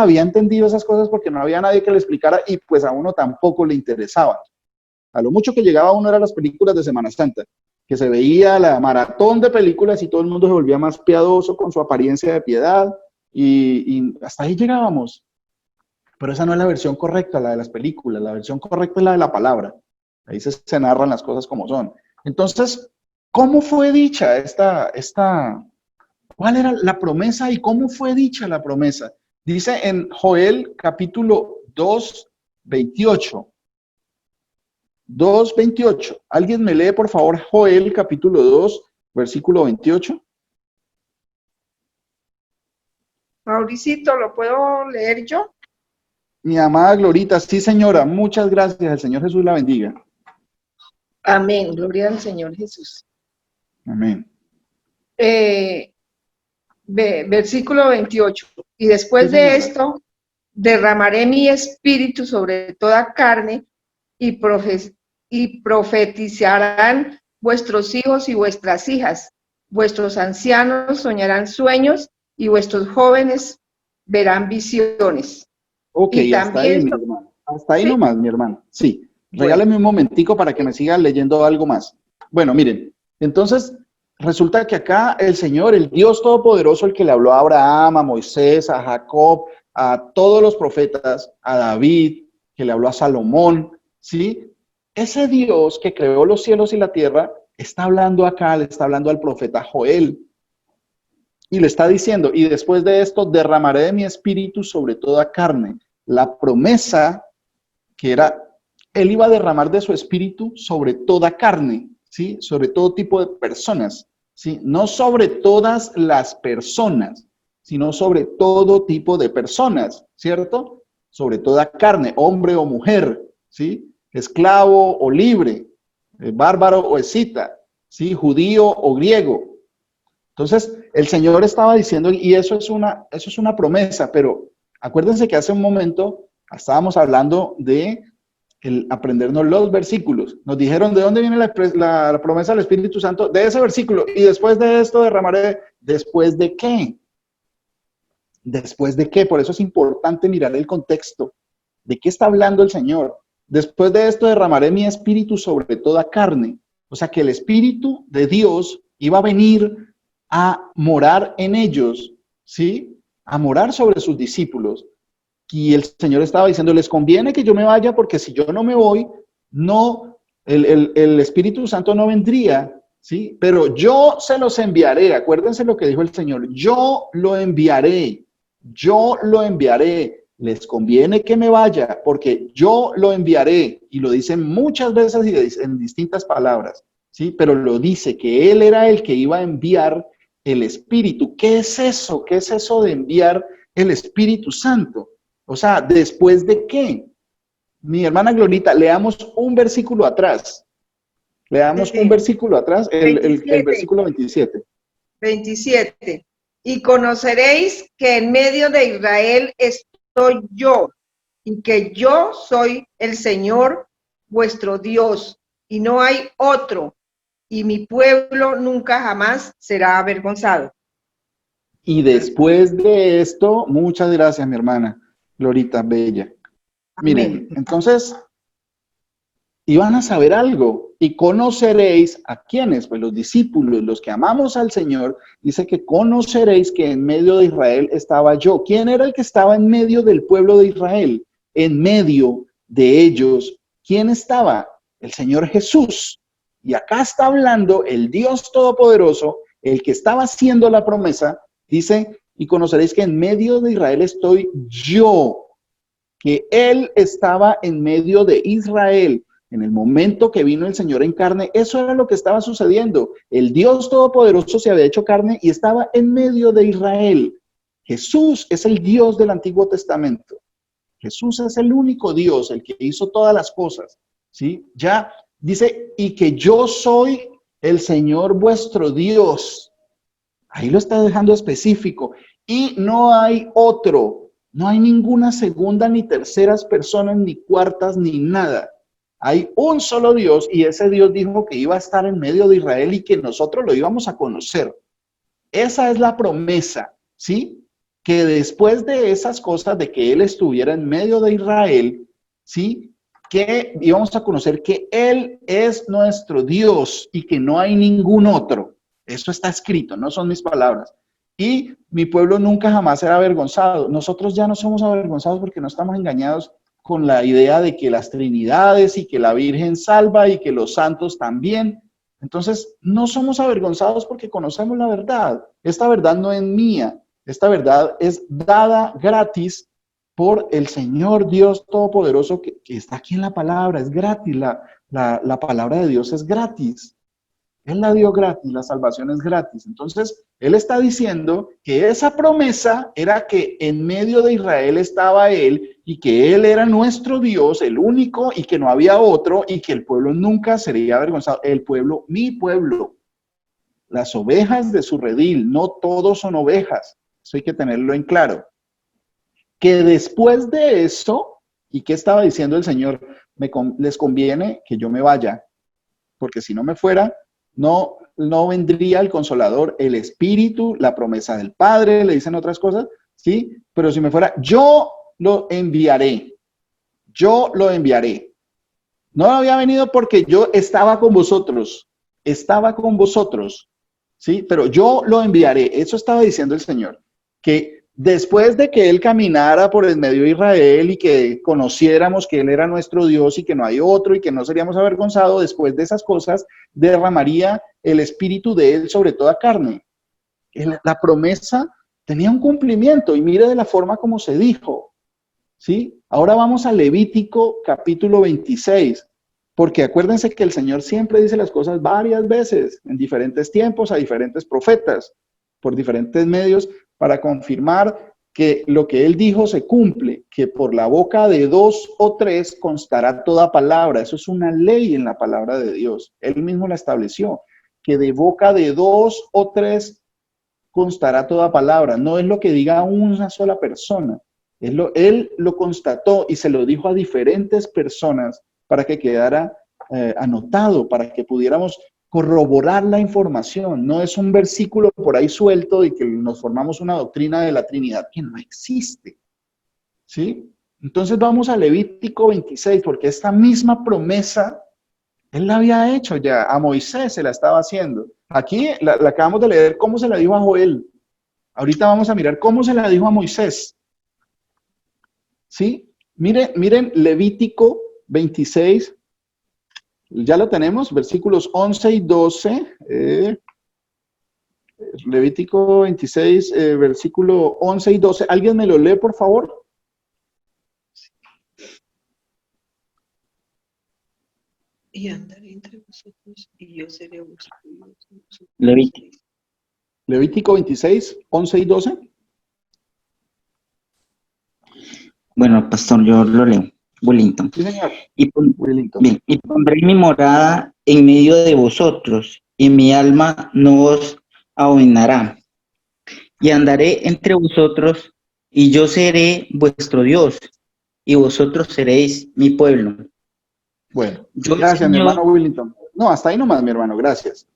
había entendido esas cosas porque no había nadie que le explicara y pues a uno tampoco le interesaba. A lo mucho que llegaba uno eran las películas de Semana Santa, que se veía la maratón de películas y todo el mundo se volvía más piadoso con su apariencia de piedad y hasta ahí llegábamos. Pero esa no es la versión correcta, la de las películas. La versión correcta es la de la palabra. Ahí se narran las cosas como son. Entonces, ¿cómo fue dicha cuál era la promesa y cómo fue dicha la promesa? Dice en Joel capítulo 2, 28. 2:28. ¿Alguien me lee, por favor, Joel capítulo 2, versículo 28? Mauricito, ¿lo puedo leer yo? Mi amada Glorita, sí señora, muchas gracias, el Señor Jesús la bendiga. Amén, gloria al Señor Jesús. Amén. Versículo 28. Y después de esto, derramaré mi espíritu sobre toda carne y profetizarán vuestros hijos y vuestras hijas. Vuestros ancianos soñarán sueños y vuestros jóvenes verán visiones. Ok, y hasta ahí, mi hermano. Hasta ahí, ¿sí? Nomás, mi hermano. Sí, regáleme un momentico para que me siga leyendo algo más. Bueno, miren, entonces resulta que acá el Señor, el Dios Todopoderoso, el que le habló a Abraham, a Moisés, a Jacob, a todos los profetas, a David, que le habló a Salomón, ¿sí? Ese Dios que creó los cielos y la tierra está hablando acá, le está hablando al profeta Joel. Y le está diciendo, y después de esto derramaré de mi espíritu sobre toda carne. La promesa que era, él iba a derramar de su espíritu sobre toda carne, ¿sí? Sobre todo tipo de personas, ¿sí? No sobre todas las personas, sino sobre todo tipo de personas, ¿cierto? Sobre toda carne, hombre o mujer, ¿sí? Esclavo o libre, bárbaro o escita, ¿sí? Judío o griego. Entonces, el Señor estaba diciendo, y eso es una promesa, pero acuérdense que hace un momento estábamos hablando de aprendernos los versículos. Nos dijeron de dónde viene la promesa del Espíritu Santo, de ese versículo, y después de esto derramaré, ¿después de qué? ¿Después de qué? Por eso es importante mirar el contexto. ¿De qué está hablando el Señor? Después de esto derramaré mi espíritu sobre toda carne. O sea que el Espíritu de Dios iba a venir a morar en ellos, ¿sí? A morar sobre sus discípulos. Y el Señor estaba diciendo, les conviene que yo me vaya porque si yo no me voy, no, el Espíritu Santo no vendría, ¿sí? Pero yo se los enviaré. Acuérdense lo que dijo el Señor, yo lo enviaré, yo lo enviaré. Les conviene que me vaya porque yo lo enviaré. Y lo dice muchas veces y en distintas palabras, ¿sí? Pero lo dice que Él era el que iba a enviar el Espíritu. ¿Qué es eso? ¿Qué es eso de enviar el Espíritu Santo? O sea, ¿después de qué? Mi hermana Glorita, leamos un versículo atrás. Leamos un versículo atrás, el versículo 27. 27. Y conoceréis que en medio de Israel estoy yo, y que yo soy el Señor vuestro Dios, y no hay otro, y mi pueblo nunca jamás será avergonzado. Y después de esto, muchas gracias, mi hermana Glorita Bella. Miren, entonces, iban a saber algo y conoceréis a quiénes, pues los discípulos, los que amamos al Señor, dice que conoceréis que en medio de Israel estaba yo. ¿Quién era el que estaba en medio del pueblo de Israel? En medio de ellos, ¿quién estaba? El Señor Jesús. Y acá está hablando el Dios Todopoderoso, el que estaba haciendo la promesa, dice, y conoceréis que en medio de Israel estoy yo, que Él estaba en medio de Israel. En el momento que vino el Señor en carne, eso era lo que estaba sucediendo. El Dios Todopoderoso se había hecho carne y estaba en medio de Israel. Jesús es el Dios del Antiguo Testamento. Jesús es el único Dios, el que hizo todas las cosas. ¿Sí? Ya dice, y que yo soy el Señor vuestro Dios. Ahí lo está dejando específico. Y no hay otro, no hay ninguna segunda, ni terceras personas, ni cuartas, ni nada. Hay un solo Dios y ese Dios dijo que iba a estar en medio de Israel y que nosotros lo íbamos a conocer. Esa es la promesa, ¿sí? Que después de esas cosas, de que Él estuviera en medio de Israel, ¿sí? Que íbamos a conocer que Él es nuestro Dios y que no hay ningún otro. Eso está escrito, no son mis palabras. Y mi pueblo nunca jamás será avergonzado. Nosotros ya no somos avergonzados porque no estamos engañados con la idea de que las trinidades y que la Virgen salva y que los santos también. Entonces, no somos avergonzados porque conocemos la verdad. Esta verdad no es mía. Esta verdad es dada gratis por el Señor Dios Todopoderoso que está aquí en la palabra. Es gratis. La palabra de Dios es gratis. Él la dio gratis, la salvación es gratis. Entonces, Él está diciendo que esa promesa era que en medio de Israel estaba Él y que Él era nuestro Dios, el único, y que no había otro, y que el pueblo nunca sería avergonzado. El pueblo, mi pueblo, las ovejas de su redil, no todos son ovejas. Eso hay que tenerlo en claro. Que después de eso, ¿y qué estaba diciendo el Señor? Les conviene que yo me vaya, porque si no me fuera, no vendría el Consolador, el Espíritu, la promesa del Padre, le dicen otras cosas, ¿sí? Pero si me fuera, yo lo enviaré. Yo lo enviaré. No había venido porque yo estaba con vosotros, ¿sí? Pero yo lo enviaré. Eso estaba diciendo el Señor, que después de que Él caminara por el medio de Israel y que conociéramos que Él era nuestro Dios y que no hay otro y que no seríamos avergonzados, después de esas cosas derramaría el Espíritu de Él sobre toda carne. La promesa tenía un cumplimiento y mire de la forma como se dijo, ¿sí? Ahora vamos a Levítico capítulo 26, porque acuérdense que el Señor siempre dice las cosas varias veces, en diferentes tiempos, a diferentes profetas, por diferentes medios, para confirmar que lo que Él dijo se cumple, que por la boca de 2 o 3 constará toda palabra. Eso es una ley en la palabra de Dios. Él mismo la estableció, que de boca de 2 o 3 constará toda palabra. No es lo que diga una sola persona. Él lo constató y se lo dijo a diferentes personas para que quedara anotado, para que pudiéramos corroborar la información. No es un versículo por ahí suelto y que nos formamos una doctrina de la Trinidad que no existe, ¿sí? Entonces vamos a Levítico 26, porque esta misma promesa Él la había hecho ya, a Moisés se la estaba haciendo. Aquí la acabamos de leer cómo se la dijo a Joel. Ahorita vamos a mirar cómo se la dijo a Moisés. ¿sí? Miren Levítico 26, ya lo tenemos, versículos 11 y 12. Levítico 26, versículo 11 y 12. ¿Alguien me lo lee, por favor? Y andaré entre vosotros, y yo seré vuestro Dios. Levítico. Levítico 26, 11 y 12. Bueno, pastor, yo lo leo. Wellington. Sí, señor. Y, Wellington. bien, y pondré mi morada en medio de vosotros, y mi alma no os abominará. Y andaré entre vosotros, y yo seré vuestro Dios, y vosotros seréis mi pueblo. Bueno, Yo, gracias, mi Señor, hermano Wellington. No, hasta ahí nomás, mi hermano, gracias.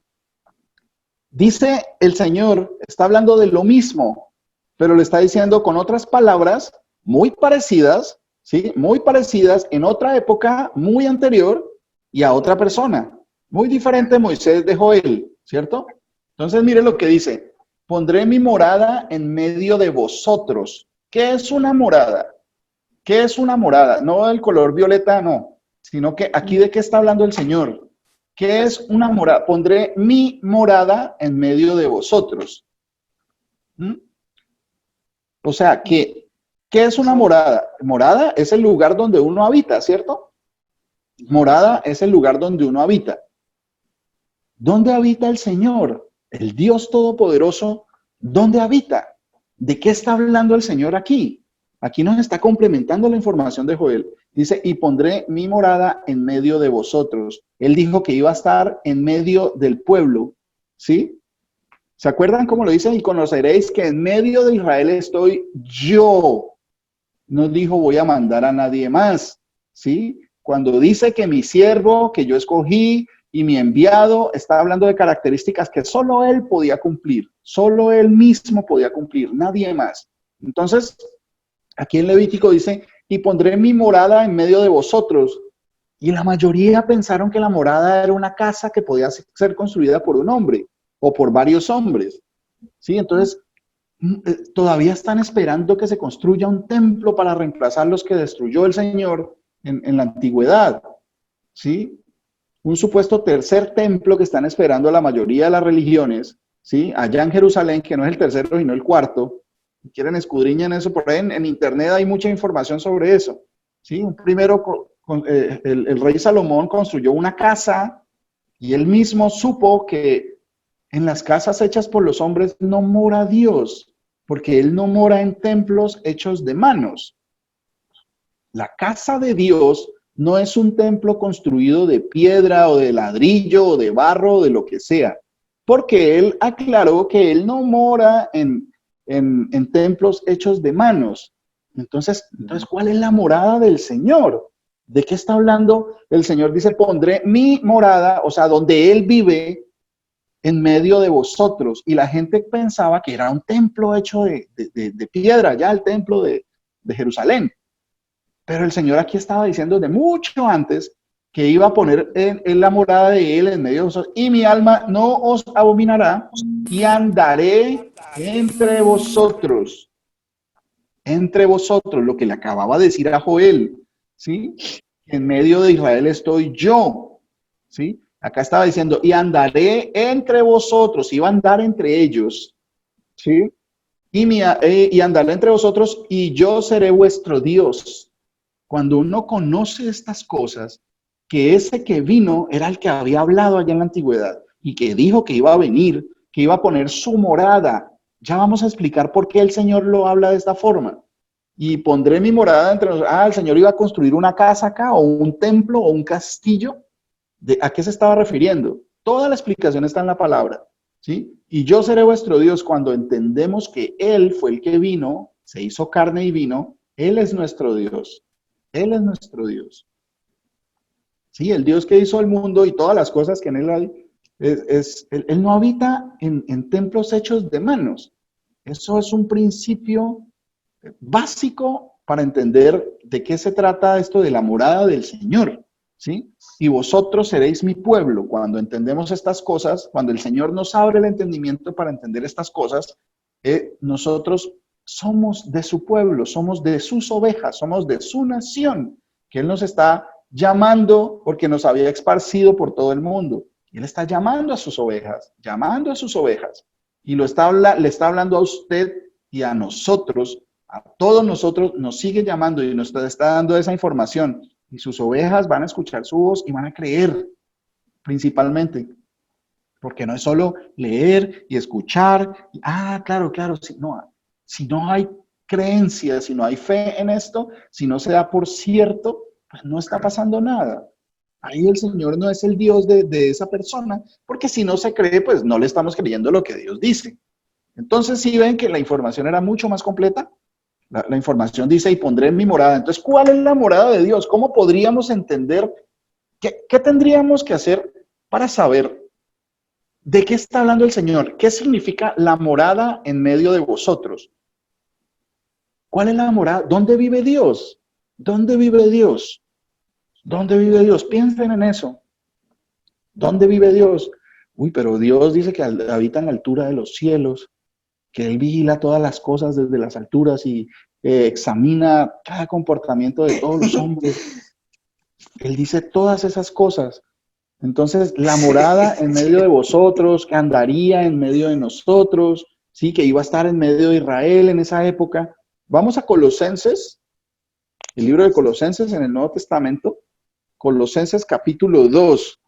Dice el Señor, está hablando de lo mismo, pero le está diciendo con otras palabras muy parecidas, ¿sí? Muy parecidas en otra época muy anterior y a otra persona. Muy diferente Moisés de Joel, ¿cierto? Entonces, mire lo que dice. Pondré mi morada en medio de vosotros. ¿Qué es una morada? ¿Qué es una morada? No el color violeta, no, sino que aquí de qué está hablando el Señor. ¿Qué es una morada? Pondré mi morada en medio de vosotros. ¿Mm? O sea, ¿qué es una morada? Morada es el lugar donde uno habita, ¿cierto? Morada es el lugar donde uno habita. ¿Dónde habita el Señor? El Dios Todopoderoso, ¿dónde habita? ¿De qué está hablando el Señor aquí? Aquí nos está complementando la información de Joel. Dice, y pondré mi morada en medio de vosotros. Él dijo que iba a estar en medio del pueblo, ¿sí? ¿Se acuerdan cómo lo dice? Y conoceréis que en medio de Israel estoy yo. No dijo voy a mandar a nadie más, ¿sí? Cuando dice que mi siervo, que yo escogí y mi enviado, está hablando de características que solo él podía cumplir. Solo él mismo podía cumplir, nadie más. Entonces, aquí en Levítico dice, y pondré mi morada en medio de vosotros. Y la mayoría pensaron que la morada era una casa que podía ser construida por un hombre o por varios hombres. ¿Sí? Entonces, todavía están esperando que se construya un templo para reemplazar los que destruyó el Señor en la antigüedad. ¿Sí? Un supuesto tercer templo que están esperando la mayoría de las religiones, ¿sí? Allá en Jerusalén, que no es el tercero, sino el cuarto. Si quieren escudriñan eso por ahí, en internet hay mucha información sobre eso. ¿Sí? Primero, el rey Salomón construyó una casa y él mismo supo que en las casas hechas por los hombres no mora Dios, porque él no mora en templos hechos de manos. La casa de Dios no es un templo construido de piedra o de ladrillo o de barro o de lo que sea, porque él aclaró que él no mora en templos hechos de manos. Entonces, ¿cuál es la morada del Señor? ¿De qué está hablando? El Señor dice, pondré mi morada, o sea, donde Él vive, en medio de vosotros. Y la gente pensaba que era un templo hecho de piedra, ya el templo de Jerusalén. Pero el Señor aquí estaba diciendo de mucho antes que iba a poner en la morada de Él en medio de vosotros. Y mi alma no os abominará y andaré entre vosotros. Entre vosotros, lo que le acababa de decir a Joel, ¿sí? En medio de Israel estoy yo, ¿sí? Acá estaba diciendo, y andaré entre vosotros, iba a andar entre ellos, ¿sí? Y andaré entre vosotros y yo seré vuestro Dios. Cuando uno conoce estas cosas, que ese que vino era el que había hablado allá en la antigüedad y que dijo que iba a venir, que iba a poner su morada. Ya vamos a explicar por qué el Señor lo habla de esta forma. Y pondré mi morada entre nosotros. El Señor iba a construir una casa acá, o un templo, o un castillo. ¿A qué se estaba refiriendo? Toda la explicación está en la palabra, ¿sí? Y yo seré vuestro Dios cuando entendemos que Él fue el que vino, se hizo carne y vino. Él es nuestro Dios. Él es nuestro Dios. Sí, el Dios que hizo el mundo y todas las cosas que en Él hay. Él no habita en templos hechos de manos. Eso es un principio básico para entender de qué se trata esto de la morada del Señor, ¿sí? Y vosotros seréis mi pueblo. Cuando entendemos estas cosas, cuando el Señor nos abre el entendimiento para entender estas cosas, nosotros somos de su pueblo, somos de sus ovejas, somos de su nación, que Él nos está llamando porque nos había esparcido por todo el mundo. Y Él está llamando a sus ovejas, y le está hablando a usted y a nosotros, a todos nosotros, nos sigue llamando y nos está dando esa información. Y sus ovejas van a escuchar su voz y van a creer, principalmente. Porque no es solo leer y escuchar. Claro, si no hay creencia, si no hay fe en esto, si no se da por cierto, pues no está pasando nada. Ahí el Señor no es el Dios de esa persona, porque si no se cree, pues no le estamos creyendo lo que Dios dice. Entonces, si ven que la información era mucho más completa, la información dice, y pondré en mi morada. Entonces, ¿cuál es la morada de Dios? ¿Cómo podríamos entender? ¿Qué tendríamos que hacer para saber de qué está hablando el Señor? ¿Qué significa la morada en medio de vosotros? ¿Cuál es la morada? ¿Dónde vive Dios? ¿Dónde vive Dios? ¿Dónde vive Dios? Piensen en eso. ¿Dónde vive Dios? Uy, pero Dios dice que habita en la altura de los cielos, que Él vigila todas las cosas desde las alturas y examina cada comportamiento de todos los hombres. Él dice todas esas cosas. Entonces, la morada en medio de vosotros, que andaría en medio de nosotros, sí, que iba a estar en medio de Israel en esa época. Vamos a Colosenses, el libro de Colosenses en el Nuevo Testamento, Colosenses capítulo 2.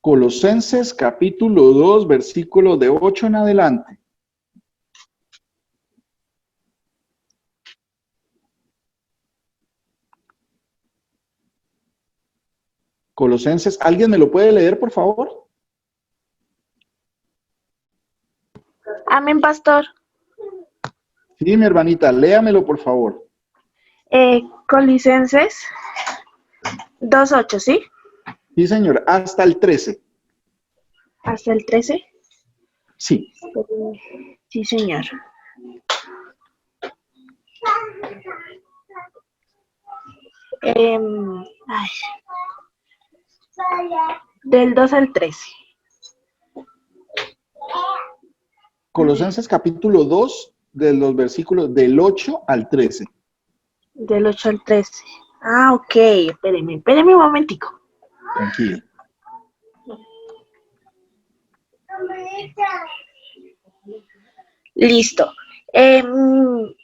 Colosenses capítulo 2, versículo de 8 en adelante. Colosenses, ¿alguien me lo puede leer, por favor? Amén, pastor. Sí, mi hermanita, léamelo, por favor. Colosenses 2:8, ¿sí? Sí, señor, hasta el 13. ¿Hasta el 13? Sí. Sí, señor. Del 2 al 13. Colosenses capítulo 2, de los versículos del 8 al 13. Del 8 al 13. Ok, espéreme un momentico. Tranquilo. Listo.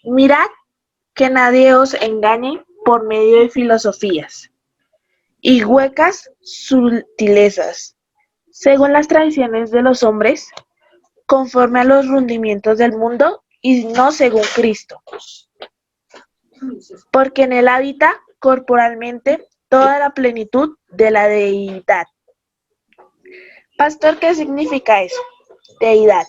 Mirad que nadie os engañe por medio de filosofías y huecas sutilezas, según las tradiciones de los hombres, conforme a los rudimientos del mundo y no según Cristo. Porque en él habita corporalmente toda la plenitud de la deidad. Pastor, ¿qué significa eso? Deidad.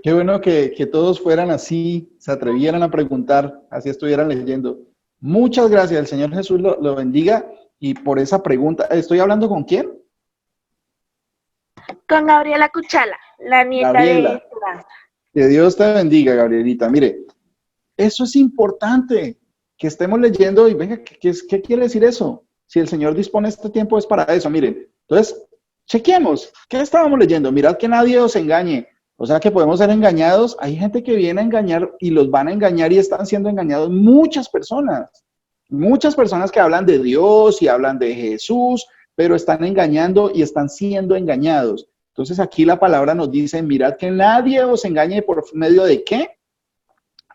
Qué bueno que todos fueran así, se atrevieran a preguntar, así estuvieran leyendo. Muchas gracias, el Señor Jesús lo bendiga, y por esa pregunta. ¿Estoy hablando con quién? Con Gabriela Cuchala, la nieta Gabriela. de Esperanza. Que Dios te bendiga, Gabrielita. Mire, eso es importante, que estemos leyendo y venga, ¿qué quiere decir eso? Si el Señor dispone este tiempo es para eso, miren. Entonces, chequemos, ¿qué estábamos leyendo? Mirad que nadie os engañe. O sea que podemos ser engañados. Hay gente que viene a engañar y los van a engañar y están siendo engañados muchas personas. Muchas personas que hablan de Dios y hablan de Jesús, pero están engañando y están siendo engañados. Entonces aquí la palabra nos dice, mirad que nadie os engañe por medio de ¿qué?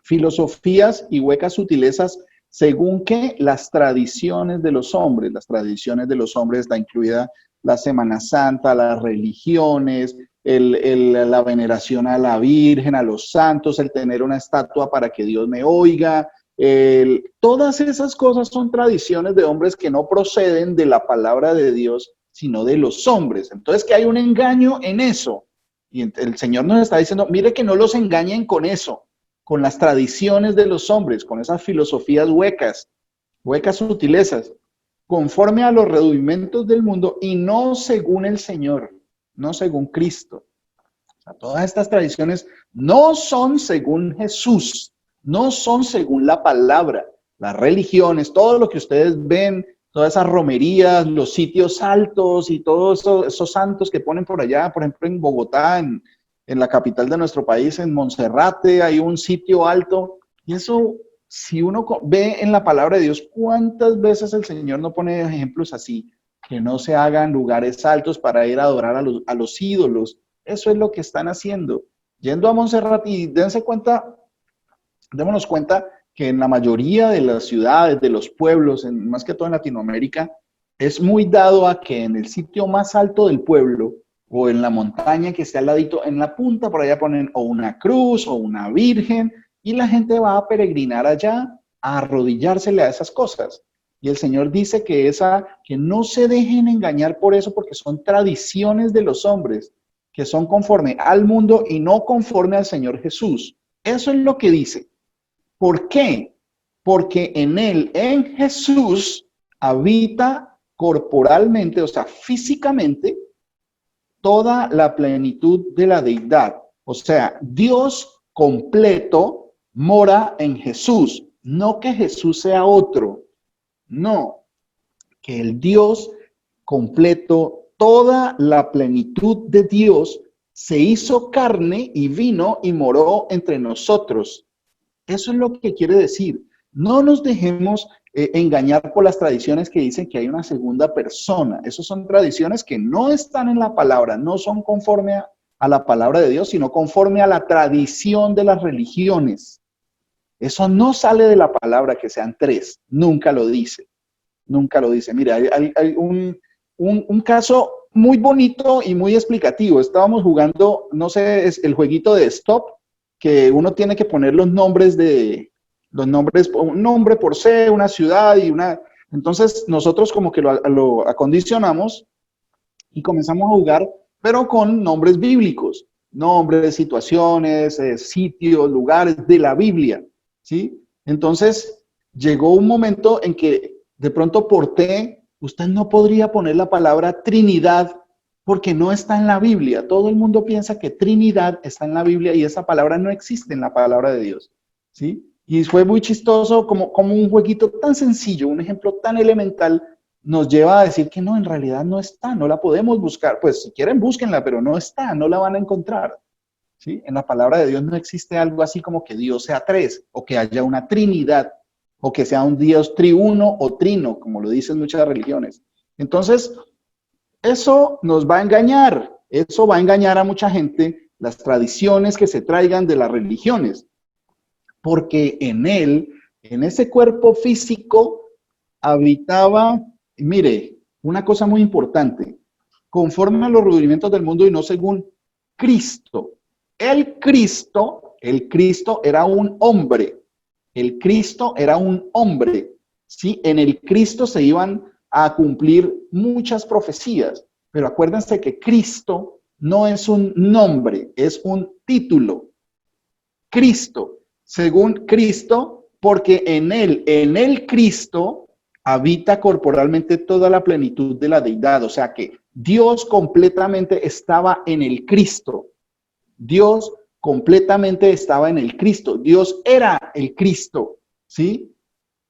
Filosofías y huecas sutilezas, según que las tradiciones de los hombres. Las tradiciones de los hombres está incluida la Semana Santa, las religiones, la veneración a la Virgen, a los santos, el tener una estatua para que Dios me oiga. Todas esas cosas son tradiciones de hombres que no proceden de la palabra de Dios, sino de los hombres. Entonces, que hay un engaño en eso. Y el Señor nos está diciendo, mire que no los engañen con eso, con las tradiciones de los hombres, con esas filosofías huecas sutilezas, conforme a los rudimentos del mundo y no según el Señor, no según Cristo. O sea, todas estas tradiciones no son según Jesús, no son según la palabra. Las religiones, todo lo que ustedes ven, todas esas romerías, los sitios altos y todos esos santos que ponen por allá, por ejemplo en Bogotá, en la capital de nuestro país, en Monserrate, hay un sitio alto, y eso, si uno ve en la palabra de Dios, ¿cuántas veces el Señor no pone ejemplos así? Que no se hagan lugares altos para ir a adorar a los ídolos. Eso es lo que están haciendo. Yendo a Monserrate, y démonos cuenta que en la mayoría de las ciudades, de los pueblos, más que todo en Latinoamérica, es muy dado a que en el sitio más alto del pueblo, o en la montaña que esté al ladito, en la punta, por allá ponen o una cruz o una virgen, y la gente va a peregrinar allá, a arrodillársele a esas cosas. Y el Señor dice que no se dejen engañar por eso, porque son tradiciones de los hombres, que son conforme al mundo y no conforme al Señor Jesús. Eso es lo que dice. ¿Por qué? Porque en Él, en Jesús, habita corporalmente, o sea, físicamente, toda la plenitud de la deidad. O sea, Dios completo mora en Jesús. No que Jesús sea otro. No, que el Dios completo, toda la plenitud de Dios, se hizo carne y vino y moró entre nosotros. Eso es lo que quiere decir. No nos dejemos engañar por las tradiciones que dicen que hay una segunda persona. Esas son tradiciones que no están en la palabra, no son conforme a la palabra de Dios, sino conforme a la tradición de las religiones. Eso no sale de la palabra que sean tres, nunca lo dice. Nunca lo dice. Mira, hay un caso muy bonito y muy explicativo. Estábamos jugando, no sé, es el jueguito de Stop, que uno tiene que poner un nombre por C, una ciudad y una... Entonces nosotros como que lo acondicionamos y comenzamos a jugar, pero con nombres bíblicos, nombres, situaciones, sitios, lugares de la Biblia, ¿sí? Entonces llegó un momento en que de pronto por T, usted no podría poner la palabra Trinidad porque no está en la Biblia. Todo el mundo piensa que Trinidad está en la Biblia y esa palabra no existe en la palabra de Dios, ¿sí? Y fue muy chistoso como un jueguito tan sencillo, un ejemplo tan elemental, nos lleva a decir que no, en realidad no está, no la podemos buscar. Pues si quieren búsquenla, pero no está, no la van a encontrar, ¿sí? En la palabra de Dios no existe algo así como que Dios sea tres, o que haya una Trinidad, o que sea un Dios triuno o trino, como lo dicen muchas religiones. Entonces, eso nos va a engañar, eso va a engañar a mucha gente, las tradiciones que se traigan de las religiones, porque en él, en ese cuerpo físico, habitaba, mire, una cosa muy importante, conforme a los rudimentos del mundo y no según Cristo. El Cristo era un hombre, el Cristo era un hombre, ¿sí? En el Cristo se iban a cumplir muchas profecías, pero acuérdense que Cristo no es un nombre, es un título. Cristo, según Cristo, porque en el Cristo habita corporalmente toda la plenitud de la deidad, o sea que Dios completamente estaba en el Cristo. Dios completamente estaba en el Cristo. Dios era el Cristo, ¿sí?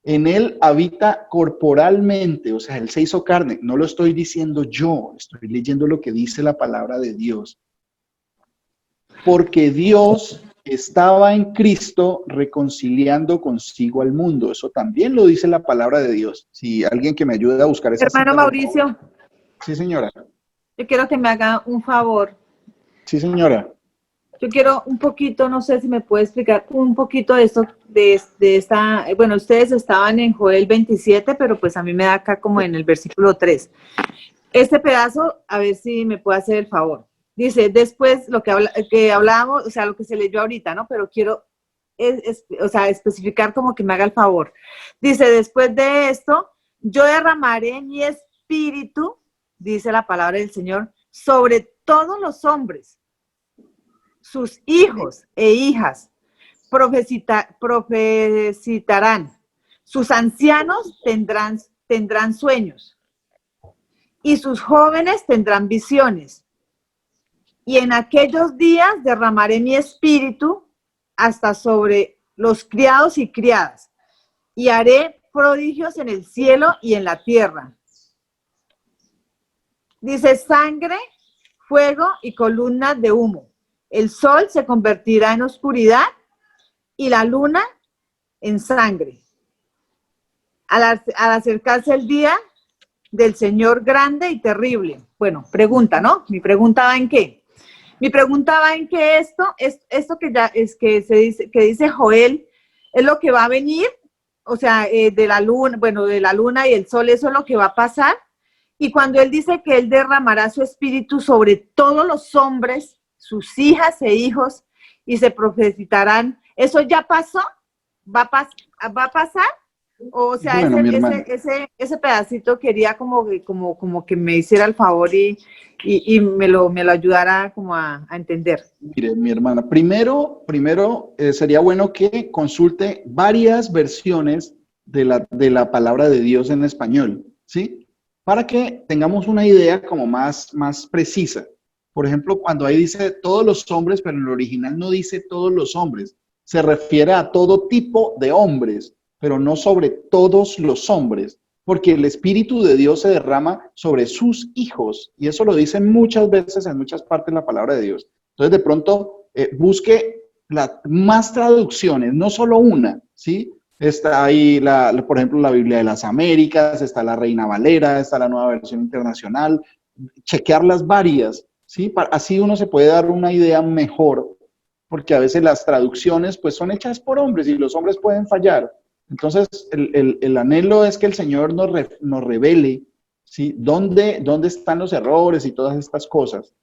En él habita corporalmente, o sea, él se hizo carne. No lo estoy diciendo yo, estoy leyendo lo que dice la palabra de Dios. Porque Dios estaba en Cristo reconciliando consigo al mundo. Eso también lo dice la palabra de Dios. Si alguien que me ayude a buscar esa Hermano cita, Mauricio. Sí, señora. Yo quiero que me haga un favor. Sí, señora. Yo quiero un poquito, no sé si me puede explicar un poquito de esto, de esta, bueno, ustedes estaban en Joel 27, pero pues a mí me da acá como en el versículo 3. Este pedazo, a ver si me puede hacer el favor. Dice, después lo que hablábamos, o sea, lo que se leyó ahorita, ¿no? Pero quiero, o sea, especificar como que me haga el favor. Dice, después de esto, yo derramaré mi espíritu, dice la palabra del Señor, sobre todos los hombres. Sus hijos e hijas profecitarán, sus ancianos tendrán sueños y sus jóvenes tendrán visiones. Y en aquellos días derramaré mi espíritu hasta sobre los criados y criadas y haré prodigios en el cielo y en la tierra. Dice sangre, fuego y columnas de humo. El sol se convertirá en oscuridad y la luna en sangre. Al acercarse el día del Señor grande y terrible. Bueno, pregunta, ¿no? Mi pregunta va en qué. Mi pregunta va en que esto que ya es que se dice, que dice Joel, es lo que va a venir, o sea, de la luna, bueno, de la luna y el sol, eso es lo que va a pasar. Y cuando él dice que él derramará su espíritu sobre todos los hombres, sus hijas e hijos, y se profetizarán, ¿eso ya pasó? ¿Va a pasar? O sea, Bueno, mi hermano. ese pedacito quería como que me hiciera el favor y me lo ayudara como a entender. Mire, mi hermana, primero sería bueno que consulte varias versiones de la palabra de Dios en español, ¿sí? Para que tengamos una idea como más precisa. Por ejemplo, cuando ahí dice todos los hombres, pero en el original no dice todos los hombres. Se refiere a todo tipo de hombres, pero no sobre todos los hombres, porque el Espíritu de Dios se derrama sobre sus hijos, y eso lo dicen muchas veces en muchas partes de la palabra de Dios. Entonces, de pronto, busque más traducciones, no solo una, ¿sí? Está ahí, por ejemplo, la Biblia de las Américas, está la Reina Valera, está la Nueva Versión Internacional, chequear las varias, ¿sí? Así uno se puede dar una idea mejor, porque a veces las traducciones pues son hechas por hombres y los hombres pueden fallar. Entonces, el anhelo es que el Señor nos revele, ¿sí? ¿Dónde están los errores y todas estas cosas?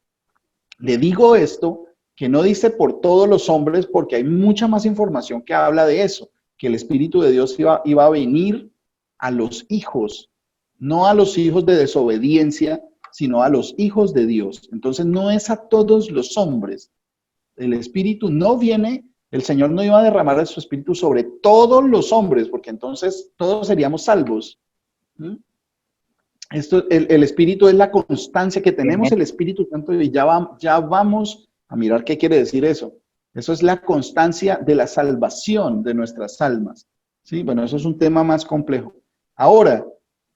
Le digo esto, que no dice por todos los hombres, porque hay mucha más información que habla de eso, que el Espíritu de Dios iba a venir a los hijos, no a los hijos de desobediencia, sino a los hijos de Dios. Entonces, no es a todos los hombres. El Espíritu no viene, el Señor no iba a derramar su Espíritu sobre todos los hombres, porque entonces todos seríamos salvos. El Espíritu es la constancia que tenemos el Espíritu Santo, y ya vamos a mirar qué quiere decir eso. Eso es la constancia de la salvación de nuestras almas. ¿Sí? Bueno, eso es un tema más complejo. Ahora,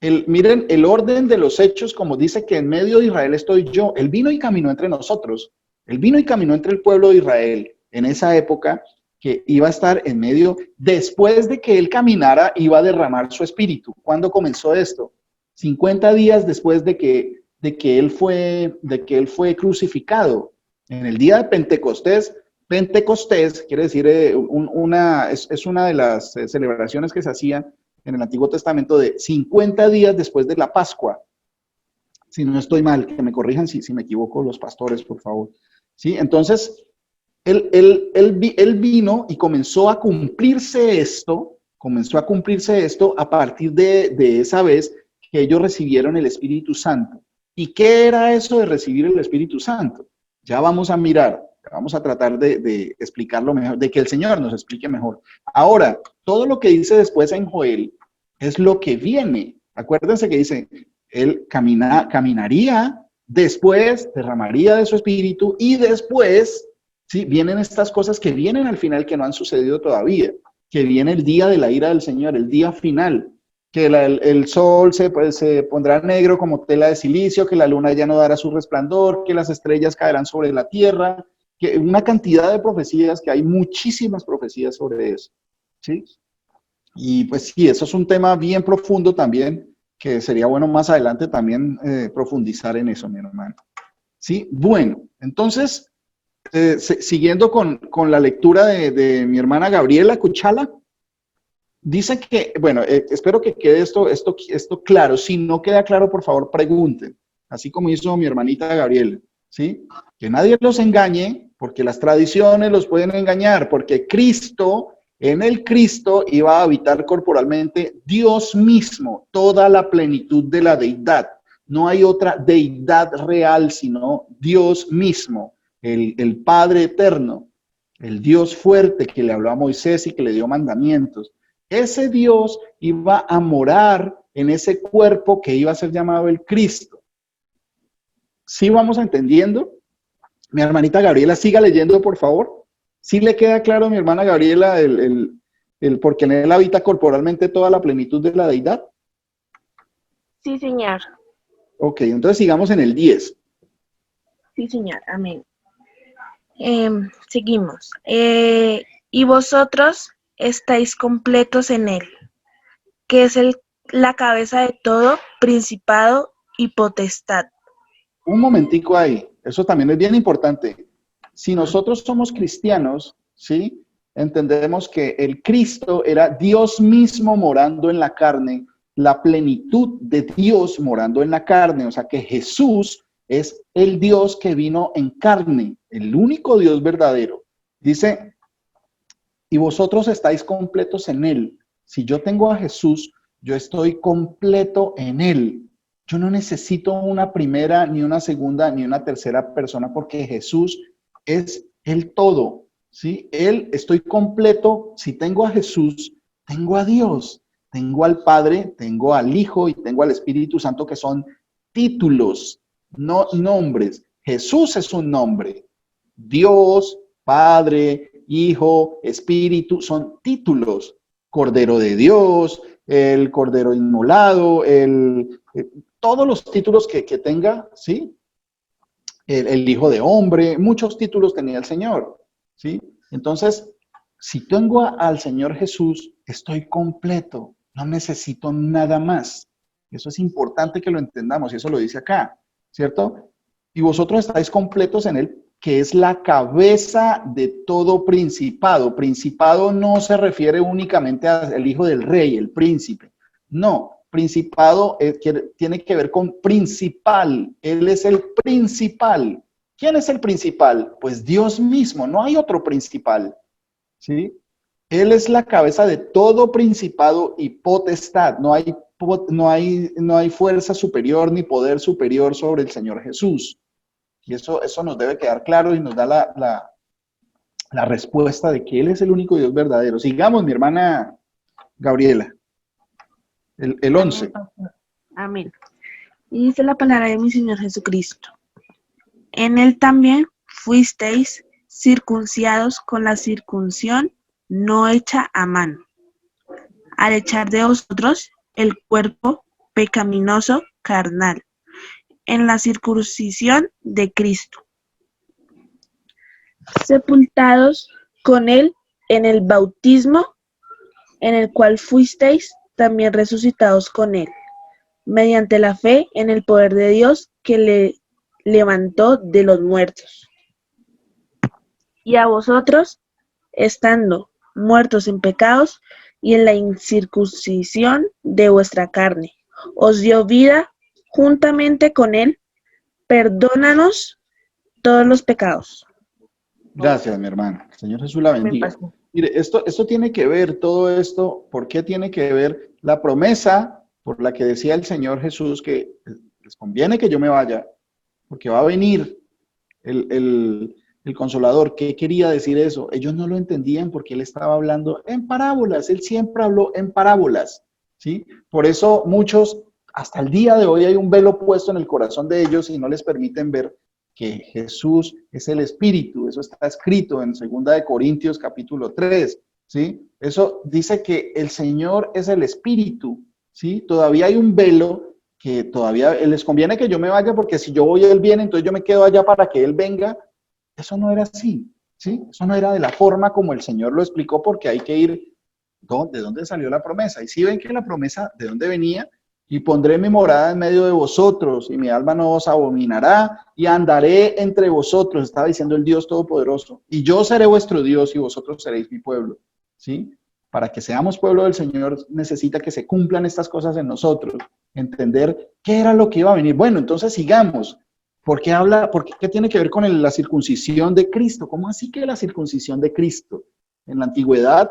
miren el orden de los hechos, como dice que en medio de Israel estoy yo. Él vino y caminó entre nosotros. Él vino y caminó entre el pueblo de Israel en esa época, que iba a estar en medio. Después de que él caminara, iba a derramar su espíritu. ¿Cuándo comenzó esto? 50 días después de que él fue crucificado. En el día de Pentecostés. Pentecostés quiere decir, es una de las celebraciones que se hacían en el Antiguo Testamento de 50 días después de la Pascua. Si no estoy mal, que me corrijan si me equivoco los pastores, por favor. ¿Sí? Entonces, él vino y comenzó a cumplirse esto a partir de esa vez que ellos recibieron el Espíritu Santo. ¿Y qué era eso de recibir el Espíritu Santo? Ya vamos a mirar, vamos a tratar de explicarlo mejor, de que el Señor nos explique mejor. Ahora, todo lo que dice después en Joel es lo que viene. Acuérdense que dice, él caminaría, después derramaría de su espíritu, y después, ¿sí? Vienen estas cosas que vienen al final, que no han sucedido todavía, que viene el día de la ira del Señor, el día final, que el sol se pondrá negro como tela de silicio, que la luna ya no dará su resplandor, que las estrellas caerán sobre la tierra, que una cantidad de profecías, que hay muchísimas profecías sobre eso, ¿sí? Y pues sí, eso es un tema bien profundo también, que sería bueno más adelante también profundizar en eso, mi hermano. ¿Sí? Bueno, entonces, siguiendo con la lectura de mi hermana Gabriela Cuchala, dice que, bueno, espero que quede esto claro. Si no queda claro, por favor, pregunten, así como hizo mi hermanita Gabriela, ¿sí? Que nadie los engañe, porque las tradiciones los pueden engañar, porque en el Cristo iba a habitar corporalmente Dios mismo, toda la plenitud de la deidad. No hay otra deidad real, sino Dios mismo, el Padre eterno, el Dios fuerte que le habló a Moisés y que le dio mandamientos. Ese Dios iba a morar en ese cuerpo que iba a ser llamado el Cristo. ¿Sí vamos entendiendo? Mi hermanita Gabriela, siga leyendo, por favor. ¿Sí le queda claro a mi hermana Gabriela porque en él habita corporalmente toda la plenitud de la deidad. Sí, señor. Ok, entonces sigamos en el 10. Sí, señor. Amén. Seguimos. Y vosotros estáis completos en él, que es la cabeza de todo principado y potestad. Un momentico ahí, eso también es bien importante. Si nosotros somos cristianos, ¿sí? Entendemos que el Cristo era Dios mismo morando en la carne, la plenitud de Dios morando en la carne, o sea que Jesús es el Dios que vino en carne, el único Dios verdadero. Dice, y vosotros estáis completos en él. Si yo tengo a Jesús, yo estoy completo en él. Yo no necesito una primera, ni una segunda, ni una tercera persona, porque Jesús es el todo, ¿sí? Estoy completo. Si tengo a Jesús, tengo a Dios, tengo al Padre, tengo al Hijo y tengo al Espíritu Santo, que son títulos, no nombres. Jesús es un nombre. Dios, Padre, Hijo, Espíritu, son títulos. Cordero de Dios, el Cordero Inmolado, todos los títulos que tenga, ¿sí? El Hijo de Hombre, muchos títulos tenía el Señor, ¿sí? Entonces, si tengo al Señor Jesús, estoy completo, no necesito nada más. Eso es importante que lo entendamos y eso lo dice acá, ¿cierto? Y vosotros estáis completos en él, que es la cabeza de todo principado. Principado no se refiere únicamente al hijo del rey, el príncipe. No, principado tiene que ver con principal. Él es el principal. ¿Quién es el principal? Pues Dios mismo, no hay otro principal, ¿sí? Él es la cabeza de todo principado y potestad. No hay fuerza superior ni poder superior sobre el Señor Jesús. Y eso nos debe quedar claro y nos da la respuesta de que Él es el único Dios verdadero. Sigamos, mi hermana Gabriela. El 11. Amén. Y dice la palabra de mi Señor Jesucristo. En él también fuisteis circuncidados con la circuncisión no hecha a mano, al echar de vosotros el cuerpo pecaminoso carnal, en la circuncisión de Cristo, sepultados con él en el bautismo, en el cual fuisteis también resucitados con él, mediante la fe en el poder de Dios que le levantó de los muertos. Y a vosotros, estando muertos en pecados y en la incircuncisión de vuestra carne, os dio vida juntamente con él, perdónanos todos los pecados. Gracias, mi hermana. El Señor Jesús la bendiga. Mire, esto tiene que ver, todo esto, ¿por qué tiene que ver la promesa por la que decía el Señor Jesús que les conviene que yo me vaya, porque va a venir el Consolador? ¿Qué quería decir eso? Ellos no lo entendían porque Él estaba hablando en parábolas. Él siempre habló en parábolas, ¿sí? Por eso muchos, hasta el día de hoy, hay un velo puesto en el corazón de ellos y no les permiten ver que Jesús es el Espíritu. Eso está escrito en 2 de Corintios capítulo 3, ¿sí? Eso dice que el Señor es el Espíritu, ¿sí? Todavía hay un velo que todavía les conviene que yo me vaya, porque si yo voy, Él viene, entonces yo me quedo allá para que Él venga. Eso no era así, ¿sí? Eso no era de la forma como el Señor lo explicó, porque hay que ir, ¿de dónde salió la promesa? Y si ven que la promesa, ¿de dónde venía? Y pondré mi morada en medio de vosotros, y mi alma no os abominará, y andaré entre vosotros, estaba diciendo el Dios Todopoderoso, y yo seré vuestro Dios, y vosotros seréis mi pueblo, ¿sí? Para que seamos pueblo del Señor, necesita que se cumplan estas cosas en nosotros, entender qué era lo que iba a venir. Bueno, entonces sigamos. ¿Por qué tiene que ver con la circuncisión de Cristo? ¿Cómo así que la circuncisión de Cristo? En la antigüedad,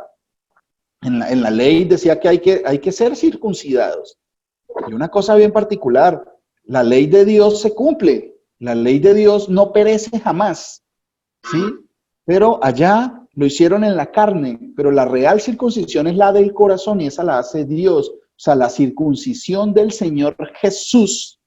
en la ley decía que hay que ser circuncidados. Y una cosa bien particular, la ley de Dios se cumple. La ley de Dios no perece jamás, ¿sí? Pero allá lo hicieron en la carne, pero la real circuncisión es la del corazón y esa la hace Dios. O sea, la circuncisión del Señor Jesús,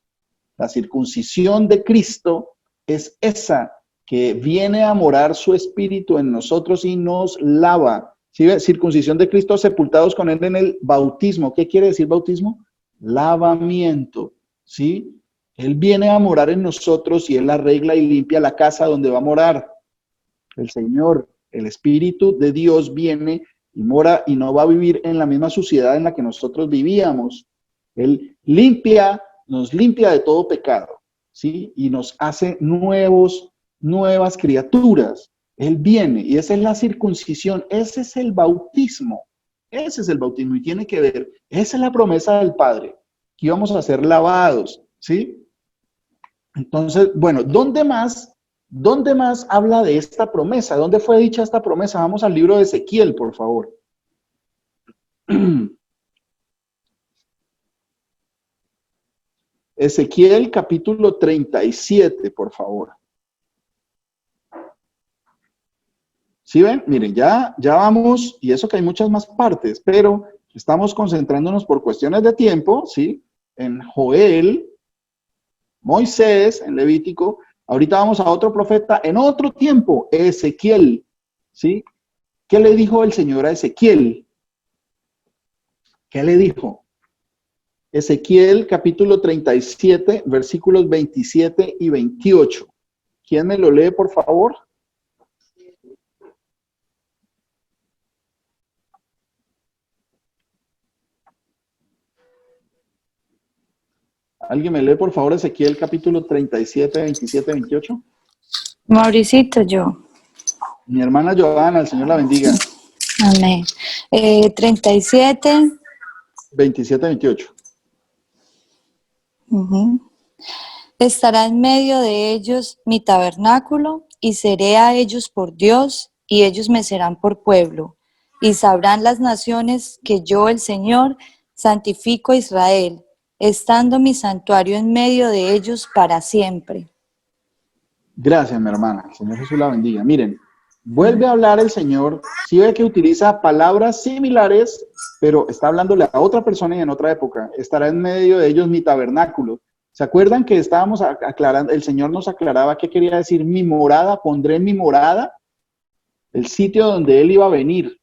la circuncisión de Cristo es esa que viene a morar su espíritu en nosotros y nos lava, ¿Sí ve? Circuncisión de Cristo, sepultados con él en el bautismo. ¿Qué quiere decir bautismo? Lavamiento, ¿sí? Él viene a morar en nosotros y él arregla y limpia la casa donde va a morar. El Señor, el Espíritu de Dios viene y mora y no va a vivir en la misma suciedad en la que nosotros vivíamos. Él nos limpia de todo pecado, ¿sí? Y nos hace nuevas criaturas. Él viene y esa es la circuncisión, ese es el bautismo. Ese es el bautismo y tiene que ver, esa es la promesa del Padre, que íbamos a ser lavados, ¿sí? Entonces, bueno, ¿dónde más habla de esta promesa? ¿Dónde fue dicha esta promesa? Vamos al libro de Ezequiel, por favor. Ezequiel capítulo 37, por favor. ¿Sí ven? Miren, ya vamos, y eso que hay muchas más partes, pero estamos concentrándonos por cuestiones de tiempo, ¿sí? En Joel, Moisés, en Levítico. Ahorita vamos a otro profeta, en otro tiempo, Ezequiel, ¿sí? ¿Qué le dijo el Señor a Ezequiel? ¿Qué le dijo? Ezequiel capítulo 37, versículos 27 y 28. ¿Quién me lo lee, por favor? ¿Alguien me lee, por favor, Ezequiel capítulo 37, 27, 28? Mauricito, yo. Mi hermana Joana, el Señor la bendiga. Amén. 37. 27, 28. Estará en medio de ellos mi tabernáculo, y seré a ellos por Dios, y ellos me serán por pueblo. Y sabrán las naciones que yo, el Señor, santifico a Israel, estando mi santuario en medio de ellos para siempre. Gracias, mi hermana. El Señor Jesús la bendiga. Miren, vuelve a hablar el Señor. Sí ve que utiliza palabras similares, pero está hablándole a otra persona y en otra época. Estará en medio de ellos mi tabernáculo. ¿Se acuerdan que estábamos aclarando, el Señor nos aclaraba qué quería decir mi morada? Pondré mi morada, el sitio donde Él iba a venir,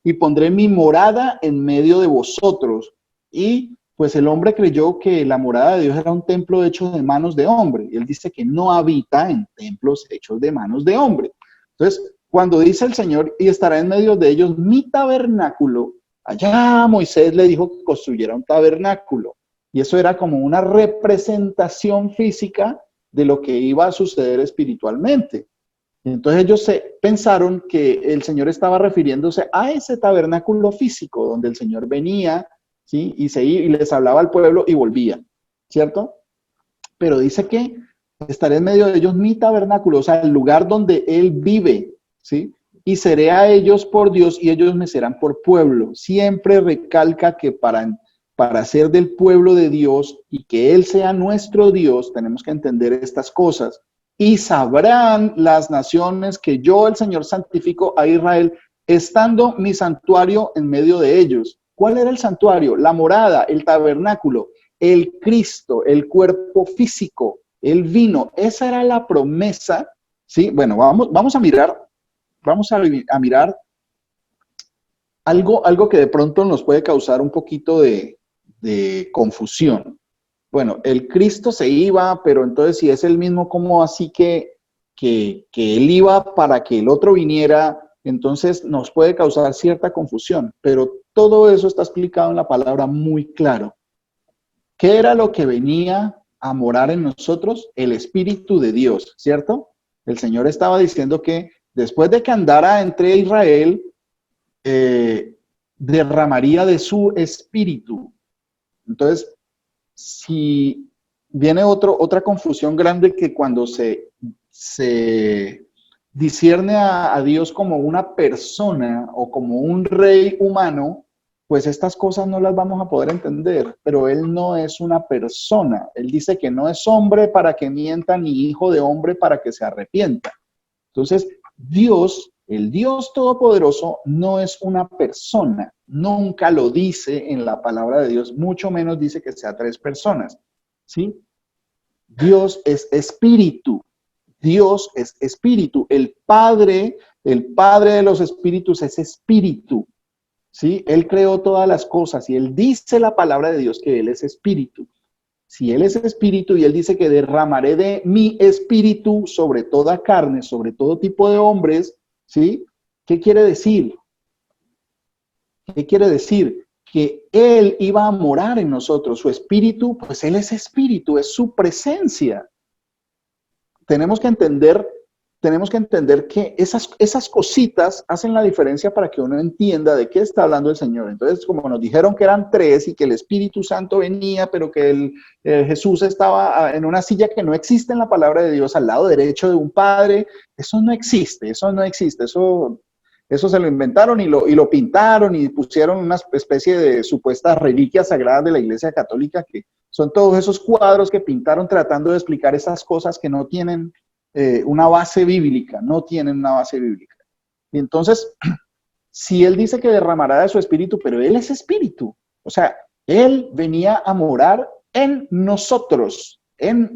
y pondré mi morada en medio de vosotros. Y pues el hombre creyó que la morada de Dios era un templo hecho de manos de hombre. Y él dice que no habita en templos hechos de manos de hombre. Entonces, cuando dice el Señor, y estará en medio de ellos mi tabernáculo, allá Moisés le dijo que construyera un tabernáculo. Y eso era como una representación física de lo que iba a suceder espiritualmente. Entonces ellos pensaron que el Señor estaba refiriéndose a ese tabernáculo físico donde el Señor venía, ¿sí? Y les hablaba al pueblo y volvía, ¿cierto? Pero dice que estaré en medio de ellos mi tabernáculo, o sea, el lugar donde Él vive, ¿sí? Y seré a ellos por Dios y ellos me serán por pueblo. Siempre recalca que para ser del pueblo de Dios y que Él sea nuestro Dios, tenemos que entender estas cosas. Y sabrán las naciones que yo, el Señor, santifico a Israel, estando mi santuario en medio de ellos. ¿Cuál era el santuario? La morada, el tabernáculo, el Cristo, el cuerpo físico, el vino. Esa era la promesa, ¿sí? Bueno, vamos a mirar algo que de pronto nos puede causar un poquito de confusión. Bueno, el Cristo se iba, pero entonces si es el mismo, ¿cómo así que Él iba para que el otro viniera? Entonces nos puede causar cierta confusión, pero todo eso está explicado en la palabra muy claro. ¿Qué era lo que venía a morar en nosotros? El Espíritu de Dios, ¿cierto? El Señor estaba diciendo que después de que andara entre Israel, derramaría de su Espíritu. Entonces, si viene otra confusión grande, que cuando se discierne a Dios como una persona o como un rey humano, pues estas cosas no las vamos a poder entender, pero Él no es una persona. Él dice que no es hombre para que mienta, ni hijo de hombre para que se arrepienta. Entonces, Dios, el Dios Todopoderoso, no es una persona. Nunca lo dice en la palabra de Dios, mucho menos dice que sea tres personas, ¿sí? Dios es espíritu. Dios es espíritu. El Padre de los espíritus es espíritu. ¿Sí? Él creó todas las cosas y Él dice la palabra de Dios que Él es espíritu. Si Él es espíritu y Él dice que derramaré de mi espíritu sobre toda carne, sobre todo tipo de hombres, ¿sí? ¿Qué quiere decir? ¿Qué quiere decir? Que Él iba a morar en nosotros, su espíritu, pues Él es espíritu, es su presencia. Tenemos que entender que esas cositas hacen la diferencia para que uno entienda de qué está hablando el Señor. Entonces, como nos dijeron que eran tres y que el Espíritu Santo venía, pero que Jesús estaba en una silla que no existe en la palabra de Dios, al lado derecho de un Padre, eso no existe, eso se lo inventaron y lo pintaron y pusieron una especie de supuestas reliquias sagradas de la Iglesia Católica, que son todos esos cuadros que pintaron tratando de explicar esas cosas que no tienen una base bíblica, no tienen una base bíblica. Y entonces, si Él dice que derramará de su espíritu, pero Él es espíritu, o sea, Él venía a morar en nosotros, en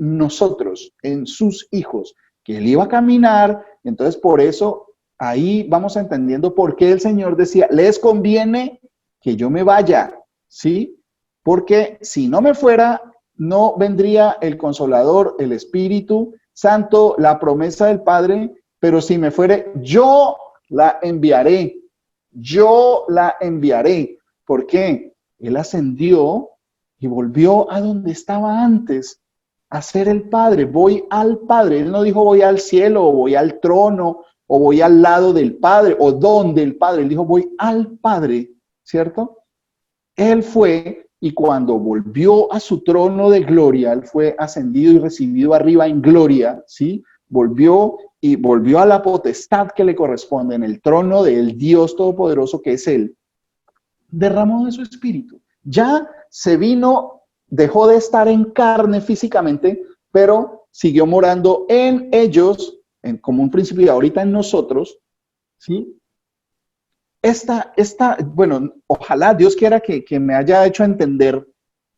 sus hijos, que Él iba a caminar. Entonces por eso ahí vamos entendiendo por qué el Señor decía, les conviene que yo me vaya, ¿sí? Porque si no me fuera, no vendría el Consolador, el Espíritu Santo, la promesa del Padre, pero si me fuere, yo la enviaré. Yo la enviaré. ¿Por qué? Él ascendió y volvió a donde estaba antes, a ser el Padre. Voy al Padre. Él no dijo voy al cielo, o voy al trono, o voy al lado del Padre, o donde el Padre. Él dijo voy al Padre, ¿cierto? Él fue, y cuando volvió a su trono de gloria, Él fue ascendido y recibido arriba en gloria, ¿sí? Volvió a la potestad que le corresponde en el trono del Dios Todopoderoso que es Él. Derramó de su espíritu. Ya se vino, dejó de estar en carne físicamente, pero siguió morando en ellos, como un principio y ahorita en nosotros, ¿sí? Bueno, ojalá Dios quiera que me haya hecho entender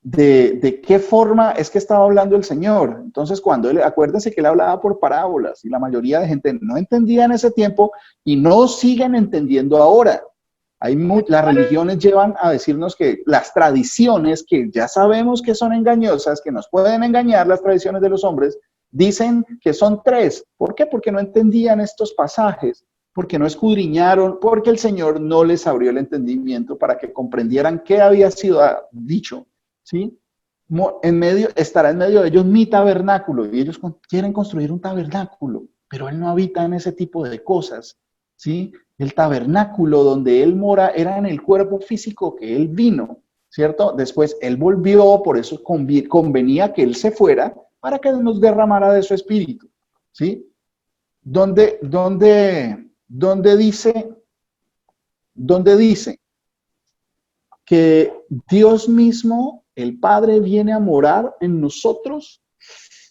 de qué forma es que estaba hablando el Señor. Entonces, acuérdense que Él hablaba por parábolas y la mayoría de gente no entendía en ese tiempo y no siguen entendiendo ahora. Las religiones llevan a decirnos que las tradiciones, que ya sabemos que son engañosas, que nos pueden engañar las tradiciones de los hombres, dicen que son tres. ¿Por qué? Porque no entendían estos pasajes, porque no escudriñaron, porque el Señor no les abrió el entendimiento para que comprendieran qué había sido dicho, ¿sí? Estará en medio de ellos mi tabernáculo, y ellos quieren construir un tabernáculo, pero Él no habita en ese tipo de cosas, ¿sí? El tabernáculo donde Él mora era en el cuerpo físico que Él vino, ¿cierto? Después Él volvió, por eso convenía que Él se fuera para que nos derramara de su espíritu, ¿sí? ¿Dónde dice que Dios mismo, el Padre, viene a morar en nosotros?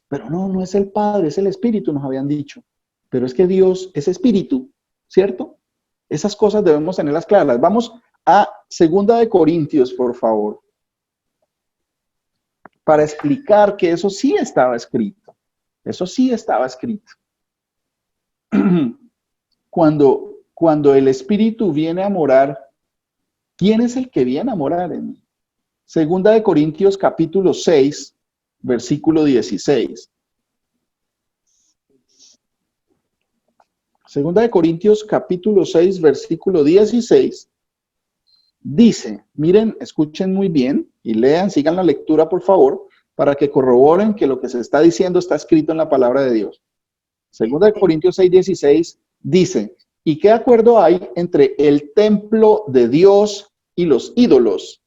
Pero no es el Padre, es el Espíritu, nos habían dicho. Pero es que Dios es Espíritu, ¿cierto? Esas cosas debemos tenerlas claras. Vamos a 2 Corintios, por favor, para explicar que eso sí estaba escrito. Eso sí estaba escrito. Cuando el Espíritu viene a morar, ¿quién es el que viene a morar en mí? 2 Corintios capítulo 6, versículo 16. 2 Corintios capítulo 6, versículo 16, dice, miren, escuchen muy bien y lean, sigan la lectura por favor, para que corroboren que lo que se está diciendo está escrito en la palabra de Dios. 2 Corintios 6, 16 dice, ¿y qué acuerdo hay entre el templo de Dios y los ídolos?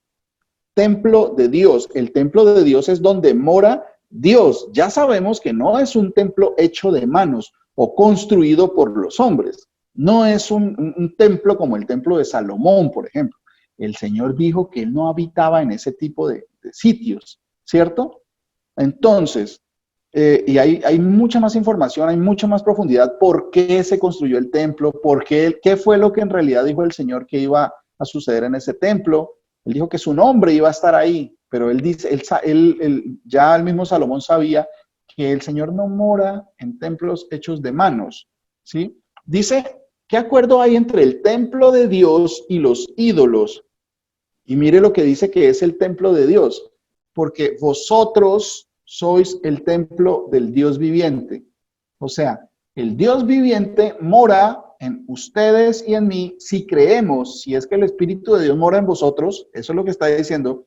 Templo de Dios. El templo de Dios es donde mora Dios. Ya sabemos que no es un templo hecho de manos o construido por los hombres. No es un templo como el templo de Salomón, por ejemplo. El Señor dijo que Él no habitaba en ese tipo de sitios, ¿cierto? Entonces, y hay mucha más información, hay mucha más profundidad. ¿Por qué se construyó el templo? ¿Qué fue lo que en realidad dijo el Señor que iba a suceder en ese templo? Él dijo que su nombre iba a estar ahí, pero él dice, ya el mismo Salomón sabía que el Señor no mora en templos hechos de manos, ¿sí? Dice, ¿qué acuerdo hay entre el templo de Dios y los ídolos? Y mire lo que dice que es el templo de Dios, porque vosotros sois el templo del Dios viviente. O sea, el Dios viviente mora en ustedes y en mí si creemos, si es que el Espíritu de Dios mora en vosotros, eso es lo que está diciendo,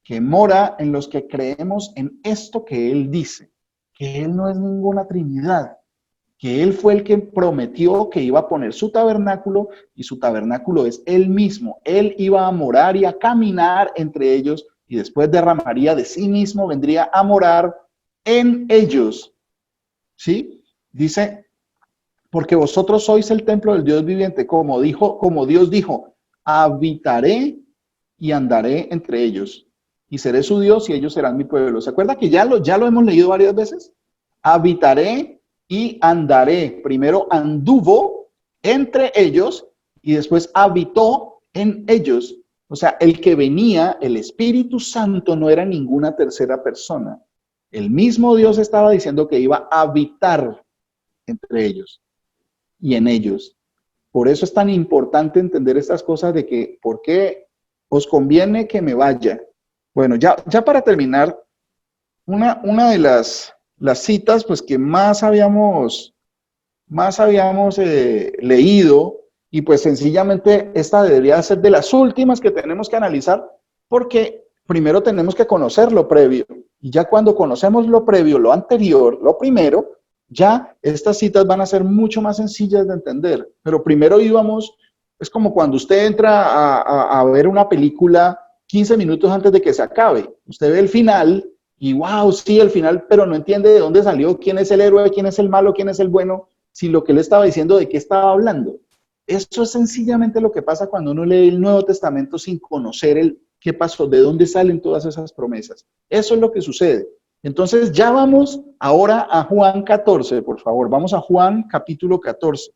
que mora en los que creemos en esto que Él dice, que Él no es ninguna Trinidad, que Él fue el que prometió que iba a poner su tabernáculo, y su tabernáculo es Él mismo. Él iba a morar y a caminar entre ellos, y después derramaría de sí mismo, vendría a morar en ellos. ¿Sí? Dice, porque vosotros sois el templo del Dios viviente, como Dios dijo, habitaré y andaré entre ellos, y seré su Dios y ellos serán mi pueblo. ¿Se acuerda que ya lo hemos leído varias veces? Habitaré y andaré. Primero anduvo entre ellos y después habitó en ellos. O sea, el que venía, el Espíritu Santo, no era ninguna tercera persona. El mismo Dios estaba diciendo que iba a habitar entre ellos y en ellos. Por eso es tan importante entender estas cosas de que, ¿por qué os conviene que me vaya? Bueno, ya para terminar, una de las citas pues que más habíamos leído, y pues sencillamente esta debería ser de las últimas que tenemos que analizar, porque primero tenemos que conocer lo previo, y ya cuando conocemos lo previo, lo anterior, lo primero, ya estas citas van a ser mucho más sencillas de entender. Pero primero es como cuando usted entra a ver una película 15 minutos antes de que se acabe. Usted ve el final y wow, sí, el final, pero no entiende de dónde salió, quién es el héroe, quién es el malo, quién es el bueno, si lo que él estaba diciendo, de qué estaba hablando. Eso es sencillamente lo que pasa cuando uno lee el Nuevo Testamento sin conocer qué pasó, de dónde salen todas esas promesas. Eso es lo que sucede. Entonces ya vamos ahora a Juan 14, por favor. Vamos a Juan capítulo 14.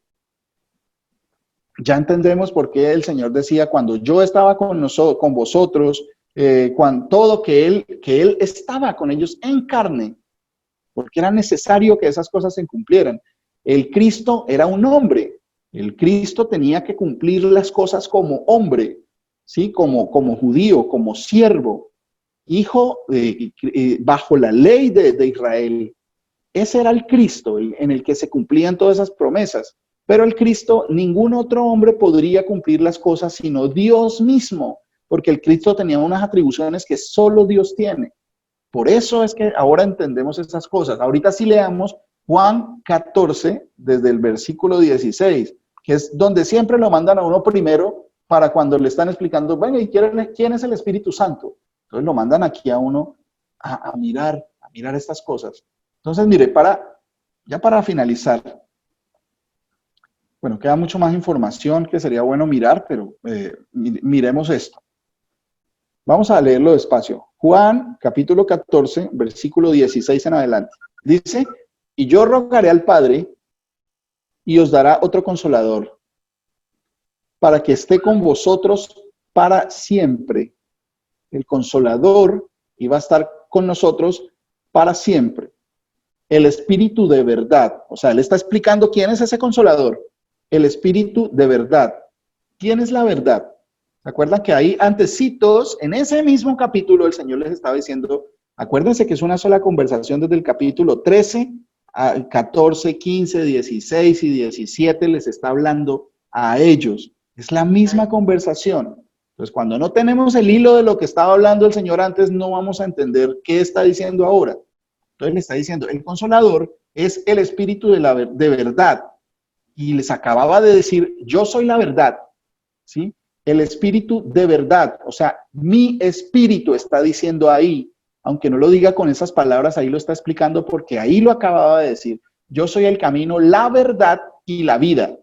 Ya entendemos por qué el Señor decía, cuando yo estaba con vosotros, cuando todo que él estaba con ellos en carne, porque era necesario que esas cosas se cumplieran. El Cristo era un hombre. El Cristo tenía que cumplir las cosas como hombre, ¿sí? Como judío, como siervo, hijo bajo la ley de Israel. Ese era el Cristo en el que se cumplían todas esas promesas. Pero el Cristo, ningún otro hombre podría cumplir las cosas sino Dios mismo, porque el Cristo tenía unas atribuciones que solo Dios tiene. Por eso es que ahora entendemos estas cosas. Ahorita sí leamos Juan 14, desde el versículo 16, que es donde siempre lo mandan a uno primero para cuando le están explicando, bueno, ¿y quién es el Espíritu Santo? Entonces lo mandan aquí a uno a mirar estas cosas. Entonces, mire, ya para finalizar, bueno, queda mucho más información que sería bueno mirar, pero miremos esto. Vamos a leerlo despacio. Juan, capítulo 14, versículo 16 en adelante. Dice, y yo rogaré al Padre y os dará otro consolador, para que esté con vosotros para siempre. El consolador iba a estar con nosotros para siempre. El Espíritu de verdad. O sea, él está explicando quién es ese consolador. El Espíritu de verdad. ¿Quién es la verdad? ¿Se acuerdan que ahí antecitos, en ese mismo capítulo, el Señor les estaba diciendo, acuérdense que es una sola conversación desde el capítulo 13 al 14, 15, 16 y 17, les está hablando a ellos. Es la misma conversación. Entonces, cuando no tenemos el hilo de lo que estaba hablando el Señor antes, no vamos a entender qué está diciendo ahora. Entonces le está diciendo, el Consolador es el Espíritu de verdad. Y les acababa de decir, yo soy la verdad, ¿sí? El Espíritu de verdad, o sea, mi Espíritu está diciendo ahí, aunque no lo diga con esas palabras, ahí lo está explicando porque ahí lo acababa de decir. Yo soy el camino, la verdad y la vida.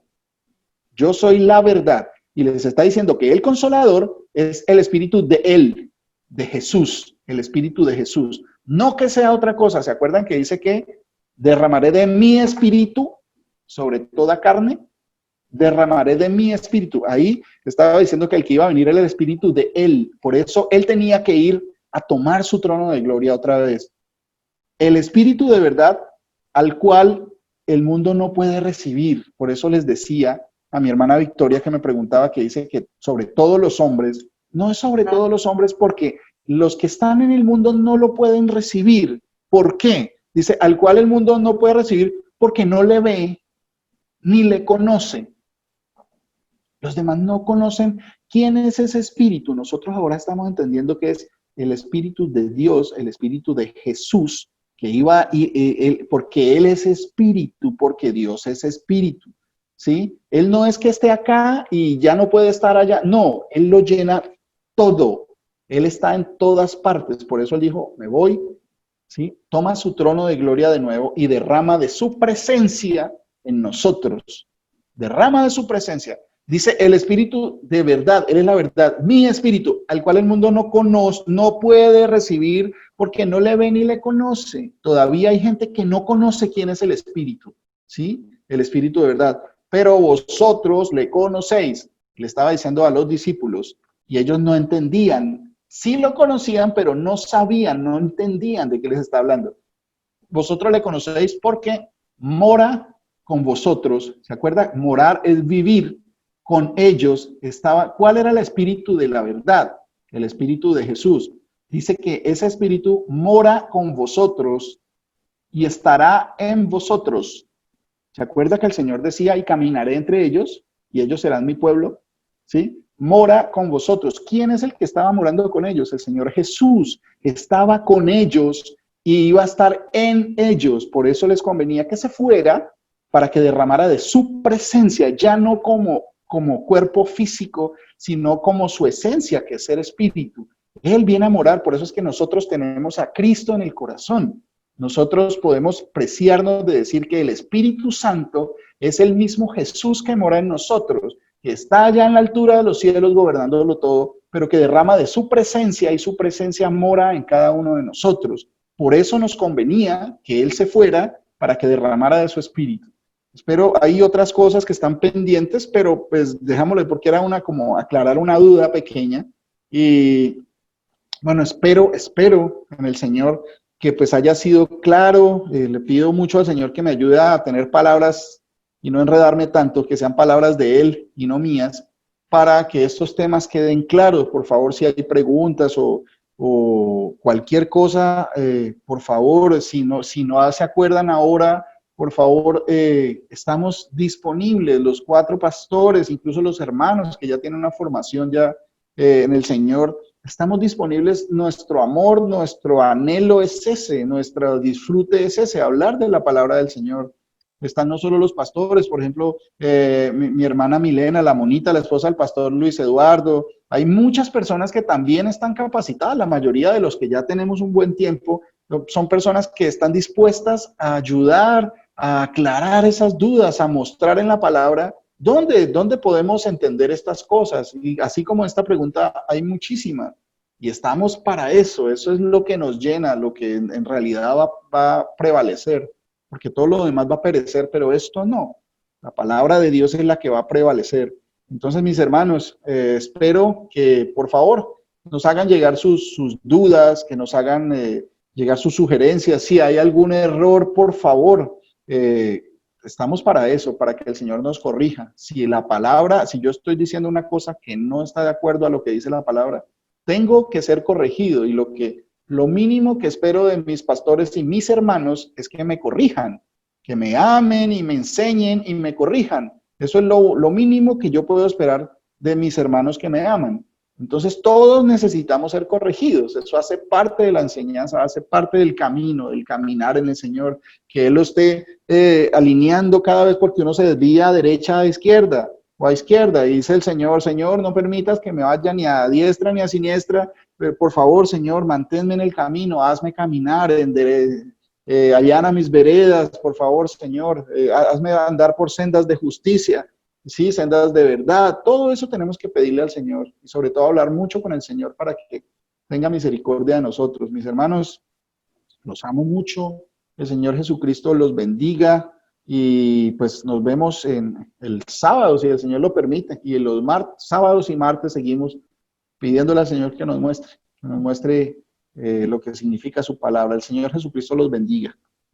Yo soy la verdad. Y les está diciendo que el Consolador es el Espíritu de Él, de Jesús, el Espíritu de Jesús. No que sea otra cosa. ¿Se acuerdan que dice que derramaré de mi Espíritu sobre toda carne? Derramaré de mi Espíritu. Ahí estaba diciendo que el que iba a venir era el Espíritu de Él. Por eso Él tenía que ir a tomar su trono de gloria otra vez. el Espíritu de verdad al cual el mundo no puede recibir. Por eso les decía a mi hermana Victoria que me preguntaba, que dice que sobre todos los hombres, no es sobre todos los hombres porque los que están en el mundo no lo pueden recibir. ¿Por qué? Dice, al cual el mundo no puede recibir porque no le ve ni le conoce. Los demás no conocen quién es ese espíritu. Nosotros ahora estamos entendiendo que es el espíritu de Dios, el espíritu de Jesús, que iba, porque Él es espíritu, porque Dios es espíritu, ¿sí? Él no es que esté acá y ya no puede estar allá. No, Él lo llena todo. Él está en todas partes. Por eso Él dijo, me voy, ¿sí? Toma su trono de gloria de nuevo y derrama de su presencia en nosotros. Derrama de su presencia. Dice el espíritu de verdad, Él es la verdad, mi espíritu, al cual el mundo no conoce, no puede recibir porque no le ve ni le conoce. Todavía hay gente que no conoce quién es el espíritu, ¿sí? El espíritu de verdad. Pero vosotros le conocéis, le estaba diciendo a los discípulos, y ellos no entendían. Sí lo conocían, pero no sabían, no entendían de qué les está hablando. Vosotros le conocéis porque mora con vosotros. ¿Se acuerda? Morar es vivir. Con ellos estaba, ¿cuál era el espíritu de la verdad? El espíritu de Jesús. Dice que ese espíritu mora con vosotros y estará en vosotros. ¿Se acuerda que el Señor decía, y caminaré entre ellos, y ellos serán mi pueblo? ¿Sí? Mora con vosotros. ¿Quién es el que estaba morando con ellos? El Señor Jesús estaba con ellos y iba a estar en ellos. Por eso les convenía que se fuera para que derramara de su presencia, ya no como cuerpo físico, sino como su esencia, que es ser espíritu. Él viene a morar, por eso es que nosotros tenemos a Cristo en el corazón. Nosotros podemos preciarnos de decir que el Espíritu Santo es el mismo Jesús que mora en nosotros, que está allá en la altura de los cielos gobernándolo todo, pero que derrama de su presencia y su presencia mora en cada uno de nosotros. Por eso nos convenía que Él se fuera para que derramara de su Espíritu. Espero, hay otras cosas que están pendientes, pero pues dejámosle porque era como aclarar una duda pequeña. Y bueno, espero en el Señor que pues haya sido claro. Le pido mucho al Señor que me ayude a tener palabras y no enredarme tanto, que sean palabras de Él y no mías, para que estos temas queden claros. Por favor, si hay preguntas o cualquier cosa, por favor, si no se acuerdan ahora, por favor, estamos disponibles, los 4 pastores, incluso los hermanos que ya tienen una formación ya en el Señor, estamos disponibles. Nuestro amor, nuestro anhelo es ese, nuestro disfrute es ese, hablar de la palabra del Señor. Están no solo los pastores, por ejemplo, mi hermana Milena, la monita, la esposa del pastor Luis Eduardo. Hay muchas personas que también están capacitadas, la mayoría de los que ya tenemos un buen tiempo, son personas que están dispuestas a ayudar, a aclarar esas dudas, a mostrar en la palabra dónde podemos entender estas cosas. Y así como esta pregunta, hay muchísimas. Y estamos para eso es lo que nos llena, lo que en realidad va a prevalecer. Porque todo lo demás va a perecer, pero esto no. La palabra de Dios es la que va a prevalecer. Entonces, mis hermanos, espero que, por favor, nos hagan llegar sus dudas, que nos hagan llegar sus sugerencias. Si hay algún error, por favor, estamos para eso, para que el Señor nos corrija. Si yo estoy diciendo una cosa que no está de acuerdo a lo que dice la palabra, tengo que ser corregido, y lo mínimo que espero de mis pastores y mis hermanos es que me corrijan, que me amen y me enseñen y me corrijan. Eso es lo mínimo que yo puedo esperar de mis hermanos que me aman. Entonces todos necesitamos ser corregidos. Eso hace parte de la enseñanza, hace parte del camino, del caminar en el Señor, que Él lo esté alineando cada vez, porque uno se desvía a derecha, a izquierda o a izquierda, y dice el Señor, Señor, no permitas que me vaya ni a diestra ni a siniestra. Por favor, Señor, manténme en el camino, hazme caminar, allana mis veredas, por favor, Señor, hazme andar por sendas de justicia, sí, sendas de verdad. Todo eso tenemos que pedirle al Señor, y sobre todo hablar mucho con el Señor para que tenga misericordia de nosotros. Mis hermanos, los amo mucho, el Señor Jesucristo los bendiga, y pues nos vemos en el sábado, si el Señor lo permite, y en los sábados y martes seguimos pidiéndole al Señor que nos muestre lo que significa su palabra. El Señor Jesucristo los bendiga.